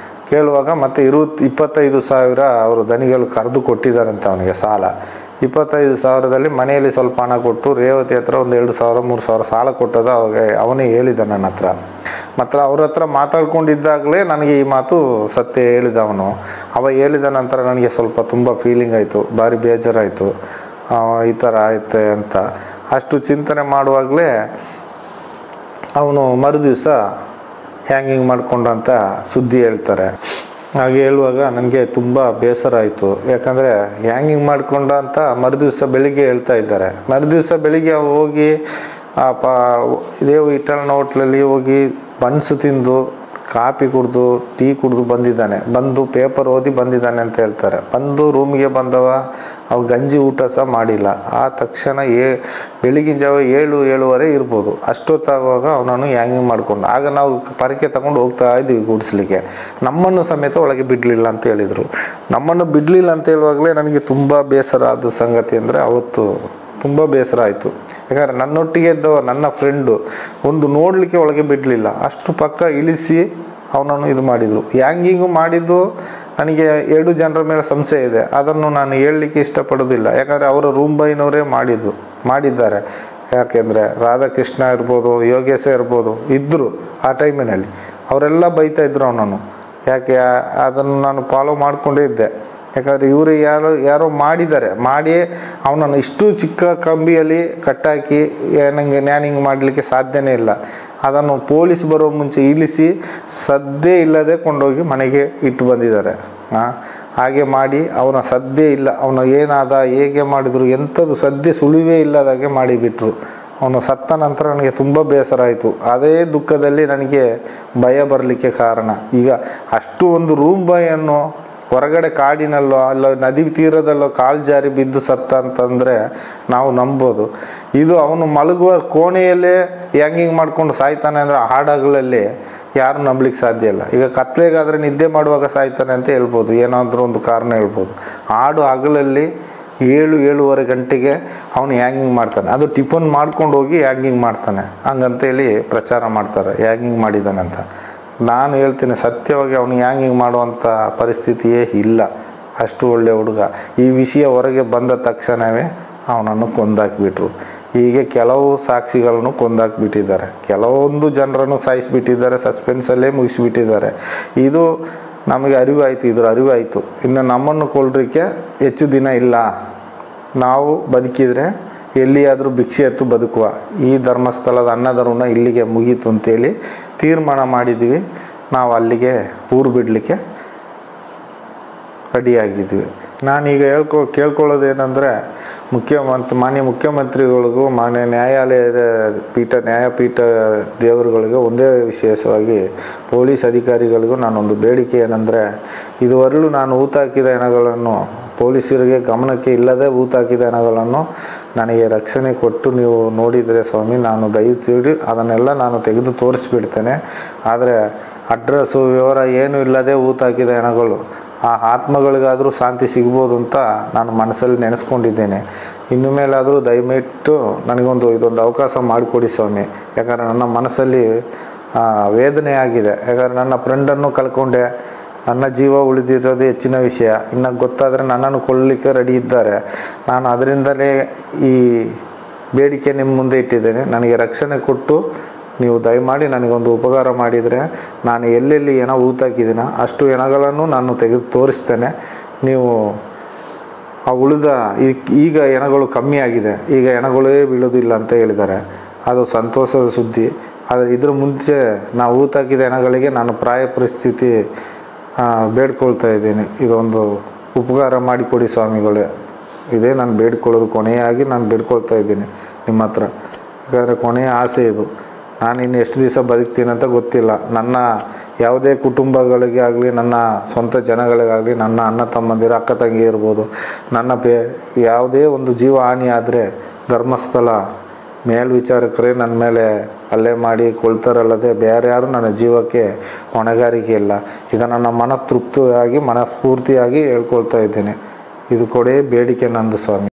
ಕೇಳುವಾಗ ಮತ್ತೆ 25,000 ಅವರು ದನಿಗಳು ಕರೆದು ಕೊಟ್ಟಿದ್ದಾರಂತ ಅವನಿಗೆ ಸಾಲ. 25,000ದಲ್ಲಿ ಮನೆಯಲ್ಲಿ ಸ್ವಲ್ಪ ಹಣ ಕೊಟ್ಟು ರೇವತಿ ಹತ್ರ ಒಂದು 2,000-3,000 ಸಾಲ ಕೊಟ್ಟದ ಅವನೇ ಹೇಳಿದ ನನ್ನ ಹತ್ರ. ಮತ್ತು ಅವ್ರ ಹತ್ರ ಮಾತಾಡ್ಕೊಂಡಿದ್ದಾಗಲೇ ನನಗೆ ಈ ಮಾತು ಸತ್ಯ ಹೇಳಿದ ಅವನು. ಹೇಳಿದ ನಂತರ ನನಗೆ ಸ್ವಲ್ಪ ತುಂಬ ಫೀಲಿಂಗ್ ಆಯಿತು, ಭಾರಿ ಬೇಜಾರಾಯಿತು, ಈ ಥರ ಆಯ್ತೆ ಅಂತ. ಅಷ್ಟು ಚಿಂತನೆ ಮಾಡುವಾಗಲೇ ಅವನು ಮರುದಿವಸ ಹ್ಯಾಂಗಿಂಗ್ ಮಾಡಿಕೊಂಡಂಥ ಸುದ್ದಿ ಹೇಳ್ತಾರೆ. ಹಾಗೆ ಹೇಳುವಾಗ ನನಗೆ ತುಂಬ ಬೇಸರ ಆಯಿತು. ಯಾಕಂದರೆ ಹ್ಯಾಂಗಿಂಗ್ ಮಾಡಿಕೊಂಡ ಅಂತ ಮರುದಿವಸ ಬೆಳಿಗ್ಗೆ ಹೇಳ್ತಾ ಇದ್ದಾರೆ. ಮರುದಿವಸ ಬೆಳಿಗ್ಗೆ ಹೋಗಿ ಇದೇ ಇಟಲ್ನ ಹೋಟ್ಲಲ್ಲಿ ಹೋಗಿ ಬನ್ಸು ತಿಂದು ಕಾಫಿ ಕುಡಿದು ಟೀ ಕುಡಿದು ಬಂದಿದ್ದಾನೆ. ಬಂದು ಪೇಪರ್ ಓದಿ ಬಂದಿದ್ದಾನೆ ಅಂತ ಹೇಳ್ತಾರೆ. ಬಂದು ರೂಮಿಗೆ ಬಂದವ, ಅವು ಗಂಜಿ ಊಟ ಸಹ ಮಾಡಿಲ್ಲ. ಆ ತಕ್ಷಣ ಬೆಳಗಿನ ಜಾವ 7-7:30 ಇರ್ಬೋದು. ಅಷ್ಟೊತ್ತಾಗುವಾಗ ಅವನನ್ನು ಹ್ಯಾಂಗಿಂಗ್ ಮಾಡಿಕೊಂಡು, ಆಗ ನಾವು ಪರಕೆ ತಗೊಂಡು ಹೋಗ್ತಾ ಇದ್ವಿ ಗುಡಿಸ್ಲಿಕ್ಕೆ. ನಮ್ಮನ್ನು ಸಮೇತ ಒಳಗೆ ಬಿಡಲಿಲ್ಲ ಅಂತ ಹೇಳಿದರು. ನಮ್ಮನ್ನು ಬಿಡಲಿಲ್ಲ ಅಂತ ಹೇಳುವಾಗಲೇ ನನಗೆ ತುಂಬ ಬೇಸರ ಆದ ಸಂಗತಿ ಅಂದರೆ ಅವತ್ತು ತುಂಬ ಬೇಸರ ಆಯಿತು. ಯಾಕಂದರೆ ನನ್ನೊಟ್ಟಿಗೆ ಇದ್ದವ ನನ್ನ ಫ್ರೆಂಡು ಒಂದು ನೋಡಲಿಕ್ಕೆ ಒಳಗೆ ಬಿಡಲಿಲ್ಲ. ಅಷ್ಟು ಪಕ್ಕ ಇಳಿಸಿ ಅವನನ್ನು ಇದು ಮಾಡಿದರು. ಹ್ಯಾಂಗಿಂಗು ಮಾಡಿದ್ದು ನನಗೆ 2 ಜನರ ಮೇಲೆ ಸಂಶಯ ಇದೆ. ಅದನ್ನು ನಾನು ಹೇಳಲಿಕ್ಕೆ ಇಷ್ಟಪಡೋದಿಲ್ಲ. ಯಾಕಂದರೆ ಅವರ ರೂಮ್ ಬಾಯ್ನವರೇ ಮಾಡಿದ್ದಾರೆ. ಯಾಕೆಂದರೆ ರಾಧಾಕೃಷ್ಣ ಇರ್ಬೋದು, ಯೋಗೇಶ ಇರ್ಬೋದು, ಇದ್ದರು ಆ ಟೈಮಿನಲ್ಲಿ. ಅವರೆಲ್ಲ ಬೈತಾ ಇದ್ರು ಅವನನ್ನು. ಯಾಕೆ ಅದನ್ನು ನಾನು ಫಾಲೋ ಮಾಡಿಕೊಂಡೇ ಇದ್ದೆ. ಯಾಕಂದರೆ ಇವರು ಯಾರೋ ಮಾಡಿದ್ದಾರೆ, ಮಾಡಿ ಅವನನ್ನು ಇಷ್ಟು ಚಿಕ್ಕ ಕಂಬಿಯಲ್ಲಿ ಕಟ್ಟಾಕಿ ನ್ಯಾನಿಂಗ್ ಮಾಡಲಿಕ್ಕೆ ಸಾಧ್ಯನೇ ಇಲ್ಲ. ಅದನ್ನು ಪೊಲೀಸ್ ಬರೋ ಮುಂಚೆ ಇಳಿಸಿ ಸದ್ದೇ ಇಲ್ಲದೆ ಕೊಂಡೋಗಿ ಮನೆಗೆ ಇಟ್ಟು ಬಂದಿದ್ದಾರೆ. ಹಾಗೆ ಮಾಡಿ ಅವನ ಸದ್ದೇ ಇಲ್ಲ, ಅವನು ಏನಾದ, ಹೇಗೆ ಮಾಡಿದರು, ಎಂಥದ್ದು ಸದ್ಯ ಸುಳಿವೇ ಇಲ್ಲದಾಗೆ ಮಾಡಿಬಿಟ್ರು. ಅವನು ಸತ್ತ ನಂತರ ನನಗೆ ತುಂಬ ಬೇಸರ ಆಯಿತು. ಅದೇ ದುಃಖದಲ್ಲಿ ನನಗೆ ಭಯ ಬರಲಿಕ್ಕೆ ಕಾರಣ. ಈಗ ಅಷ್ಟು ಒಂದು ರೂಮ್ ಬಾಯನ್ನು ಹೊರಗಡೆ ಕಾಡಿನಲ್ಲೋ ಅಲ್ಲ ನದಿ ತೀರದಲ್ಲೋ ಕಾಲು ಜಾರಿ ಬಿದ್ದು ಸತ್ತ ಅಂತಂದರೆ ನಾವು ನಂಬೋದು. ಇದು ಅವನು ಮಲಗುವ ಕೋಣೆಯಲ್ಲೇ ಹ್ಯಾಂಗಿಂಗ್ ಮಾಡ್ಕೊಂಡು ಸಾಯ್ತಾನೆ ಅಂದರೆ ಹಾಡಗಳಲ್ಲಿ ಯಾರು ನಂಬಲಿಕ್ಕೆ ಸಾಧ್ಯ ಇಲ್ಲ. ಈಗ ಕತ್ಲೆಗಾದರೆ ನಿದ್ದೆ ಮಾಡುವಾಗ ಸಾಯ್ತಾನೆ ಅಂತ ಹೇಳ್ಬೋದು, ಏನಾದರೂ ಒಂದು ಕಾರಣ ಹೇಳ್ಬೋದು. ಹಾಡು ಹಗಲಲ್ಲಿ 7-7:30 ಗಂಟೆಗೆ ಅವನು ಹ್ಯಾಂಗಿಂಗ್ ಮಾಡ್ತಾನೆ. ಅದು ಟಿಫನ್ ಮಾಡ್ಕೊಂಡು ಹೋಗಿ ಹ್ಯಾಂಗಿಂಗ್ ಮಾಡ್ತಾನೆ ಹಂಗಂತೇಳಿ ಪ್ರಚಾರ ಮಾಡ್ತಾರೆ, ಹ್ಯಾಂಗಿಂಗ್ ಮಾಡಿದ್ದಾನೆ ಅಂತ. ನಾನು ಹೇಳ್ತೀನಿ, ಸತ್ಯವಾಗಿ ಅವನು ಹ್ಯಾಂಗಿಂಗ್ ಮಾಡುವಂಥ ಪರಿಸ್ಥಿತಿಯೇ ಇಲ್ಲ. ಅಷ್ಟು ಒಳ್ಳೆಯ ಹುಡುಗ. ಈ ವಿಷಯ ಹೊರಗೆ ಬಂದ ತಕ್ಷಣವೇ ಅವನನ್ನು ಕೊಂದಾಕಿಬಿಟ್ರು. ಹೀಗೆ ಕೆಲವು ಸಾಕ್ಷಿಗಳನ್ನು ಕೊಂದಾಕಿಬಿಟ್ಟಿದ್ದಾರೆ, ಕೆಲವೊಂದು ಜನರನ್ನು ಸಾಯಿಸಿಬಿಟ್ಟಿದ್ದಾರೆ, ಸಸ್ಪೆನ್ಸಲ್ಲೇ ಮುಗಿಸಿಬಿಟ್ಟಿದ್ದಾರೆ. ಇದು ನಮಗೆ ಅರಿವಾಯಿತು, ಇದರ ಅರಿವಾಯಿತು. ಇನ್ನು ನಮ್ಮನ್ನು ಕೊಲ್ಲಲಿಕ್ಕೆ ಹೆಚ್ಚು ದಿನ ಇಲ್ಲ. ನಾವು ಬದುಕಿದರೆ ಎಲ್ಲಿಯಾದರೂ ಭಿಕ್ಷೆ ಎತ್ತು ಬದುಕುವ. ಈ ಧರ್ಮಸ್ಥಳದ ಅನ್ನಧರ್ಮನ ಇಲ್ಲಿಗೆ ಮುಗೀತು ಅಂತೇಳಿ ತೀರ್ಮಾನ ಮಾಡಿದ್ವಿ. ನಾವು ಅಲ್ಲಿಗೆ ಊರು ಬಿಡಲಿಕ್ಕೆ ರೆಡಿಯಾಗಿದ್ವಿ. ನಾನೀಗ ಕೇಳ್ಕೊಳ್ಳೋದೇನೆಂದರೆ, ಮಾನ್ಯ ಮುಖ್ಯಮಂತ್ರಿಗಳಿಗೂ ಮಾನ್ಯ ನ್ಯಾಯಪೀಠ ದೇವರುಗಳಿಗೂ ಒಂದೇ ವಿಶೇಷವಾಗಿ ಪೊಲೀಸ್ ಅಧಿಕಾರಿಗಳಿಗೂ ನಾನೊಂದು ಬೇಡಿಕೆ ಏನೆಂದರೆ, ಇದುವರೆಗೂ ನಾನು ಊತಾಕಿದ ಹೆಣಗಳನ್ನು ಪೊಲೀಸರಿಗೆ ಗಮನಕ್ಕೆ ಇಲ್ಲದೆ ಊತಾಕಿದ ಹೆಣಗಳನ್ನು ನನಗೆ ರಕ್ಷಣೆ ಕೊಟ್ಟು ನೀವು ನೋಡಿದರೆ ಸ್ವಾಮಿ, ನಾನು ದಯವಿಟ್ಟು ಅದನ್ನೆಲ್ಲ ನಾನು ತೆಗೆದು ತೋರಿಸ್ಬಿಡ್ತೇನೆ. ಆದರೆ ಅಡ್ರೆಸ್ಸು ವಿವರ ಏನೂ ಇಲ್ಲದೆ ಊತಾಕಿದ ಹೆಣಗಳು, ಆ ಆತ್ಮಗಳಿಗಾದರೂ ಶಾಂತಿ ಸಿಗ್ಬೋದು ಅಂತ ನಾನು ಮನಸ್ಸಲ್ಲಿ ನೆನೆಸ್ಕೊಂಡಿದ್ದೇನೆ. ಇನ್ನು ಮೇಲಾದರೂ ದಯವಿಟ್ಟು ಇದೊಂದು ಅವಕಾಶ ಮಾಡಿಕೊಡಿ ಸ್ವಾಮಿ. ಯಾಕಂದರೆ ನನ್ನ ಮನಸ್ಸಲ್ಲಿ ವೇದನೆ ಆಗಿದೆ. ಯಾಕಂದರೆ ನನ್ನ ಫ್ರೆಂಡನ್ನು ಕಳ್ಕೊಂಡೆ, ನನ್ನ ಜೀವ ಉಳಿದಿರೋದು ಹೆಚ್ಚಿನ ವಿಷಯ. ಇನ್ನು ಗೊತ್ತಾದರೆ ನನ್ನನ್ನು ಕೊಲ್ಲಲಿಕ್ಕೆ ರೆಡಿ ಇದ್ದಾರೆ. ನಾನು ಅದರಿಂದಲೇ ಈ ಬೇಡಿಕೆ ನಿಮ್ಮ ಮುಂದೆ ಇಟ್ಟಿದ್ದೇನೆ. ನನಗೆ ರಕ್ಷಣೆ ಕೊಟ್ಟು ನೀವು ದಯಮಾಡಿ ನನಗೊಂದು ಉಪಕಾರ ಮಾಡಿದರೆ, ನಾನು ಎಲ್ಲೆಲ್ಲಿ ಹೆಣ ಊತಾಕಿದ್ದೀನೋ ಅಷ್ಟು ಹೆಣಗಳನ್ನು ನಾನು ತೆಗೆದು ತೋರಿಸ್ತೇನೆ. ನೀವು ಆ ಉಳಿದ ಈಗ ಹೆಣಗಳು ಕಮ್ಮಿ ಆಗಿದೆ, ಈಗ ಹೆಣಗಳೇ ಬೀಳೋದಿಲ್ಲ ಅಂತ ಹೇಳಿದ್ದಾರೆ. ಅದು ಸಂತೋಷದ ಸುದ್ದಿ. ಆದರೆ ಇದ್ರ ಮುಂಚೆ ನಾವು ಊತಾಕಿದ ಹೆಣಗಳಿಗೆ ನಾನು ಪ್ರಾಯ ಪರಿಸ್ಥಿತಿ ಬೇಡ್ಕೊಳ್ತಾ ಇದ್ದೀನಿ. ಇದೊಂದು ಉಪಕಾರ ಮಾಡಿಕೊಡಿ ಸ್ವಾಮಿಗಳೇ. ಇದೇ ನಾನು ಬೇಡ್ಕೊಳ್ಳೋದು, ಕೊನೆಯಾಗಿ ನಾನು ಬೇಡ್ಕೊಳ್ತಾ ಇದ್ದೀನಿ ನಿಮ್ಮ ಹತ್ರ. ಯಾಕಂದರೆ ಕೊನೆಯ ಆಸೆ ಇದು. ನಾನು ಇನ್ನು ಎಷ್ಟು ದಿವಸ ಬದುಕ್ತೀನಿ ಅಂತ ಗೊತ್ತಿಲ್ಲ. ನನ್ನ ಯಾವುದೇ ಕುಟುಂಬಗಳಿಗೆ ಆಗಲಿ, ನನ್ನ ಸ್ವಂತ ಜನಗಳಿಗಾಗಲಿ, ನನ್ನ ಅಣ್ಣ ತಮ್ಮಂದಿರು, ಅಕ್ಕ ತಂಗಿ ಇರ್ಬೋದು, ನನ್ನ ಯಾವುದೇ ಒಂದು ಜೀವ ಹಾನಿ ಆದರೆ ಧರ್ಮಸ್ಥಳ ಮೇಲ್ವಿಚಾರಕರೇ ನನ್ನ ಮೇಲೆ ಹಲ್ಲೆ ಮಾಡಿ ಕೊಳ್ತಾರಲ್ಲದೆ ಬೇರೆ ಯಾರು ನನ್ನ ಜೀವಕ್ಕೆ ಹೊಣೆಗಾರಿಕೆ ಇಲ್ಲ. ಇದನ್ನು ನನ್ನ ಮನಸ್ಫೂರ್ತಿಯಾಗಿ ಹೇಳ್ಕೊಳ್ತಾ ಇದ್ದೇನೆ. ಇದು ಕೊಡೇ ಬೇಡಿಕೆ ನಂದು ಸ್ವಾಮಿ.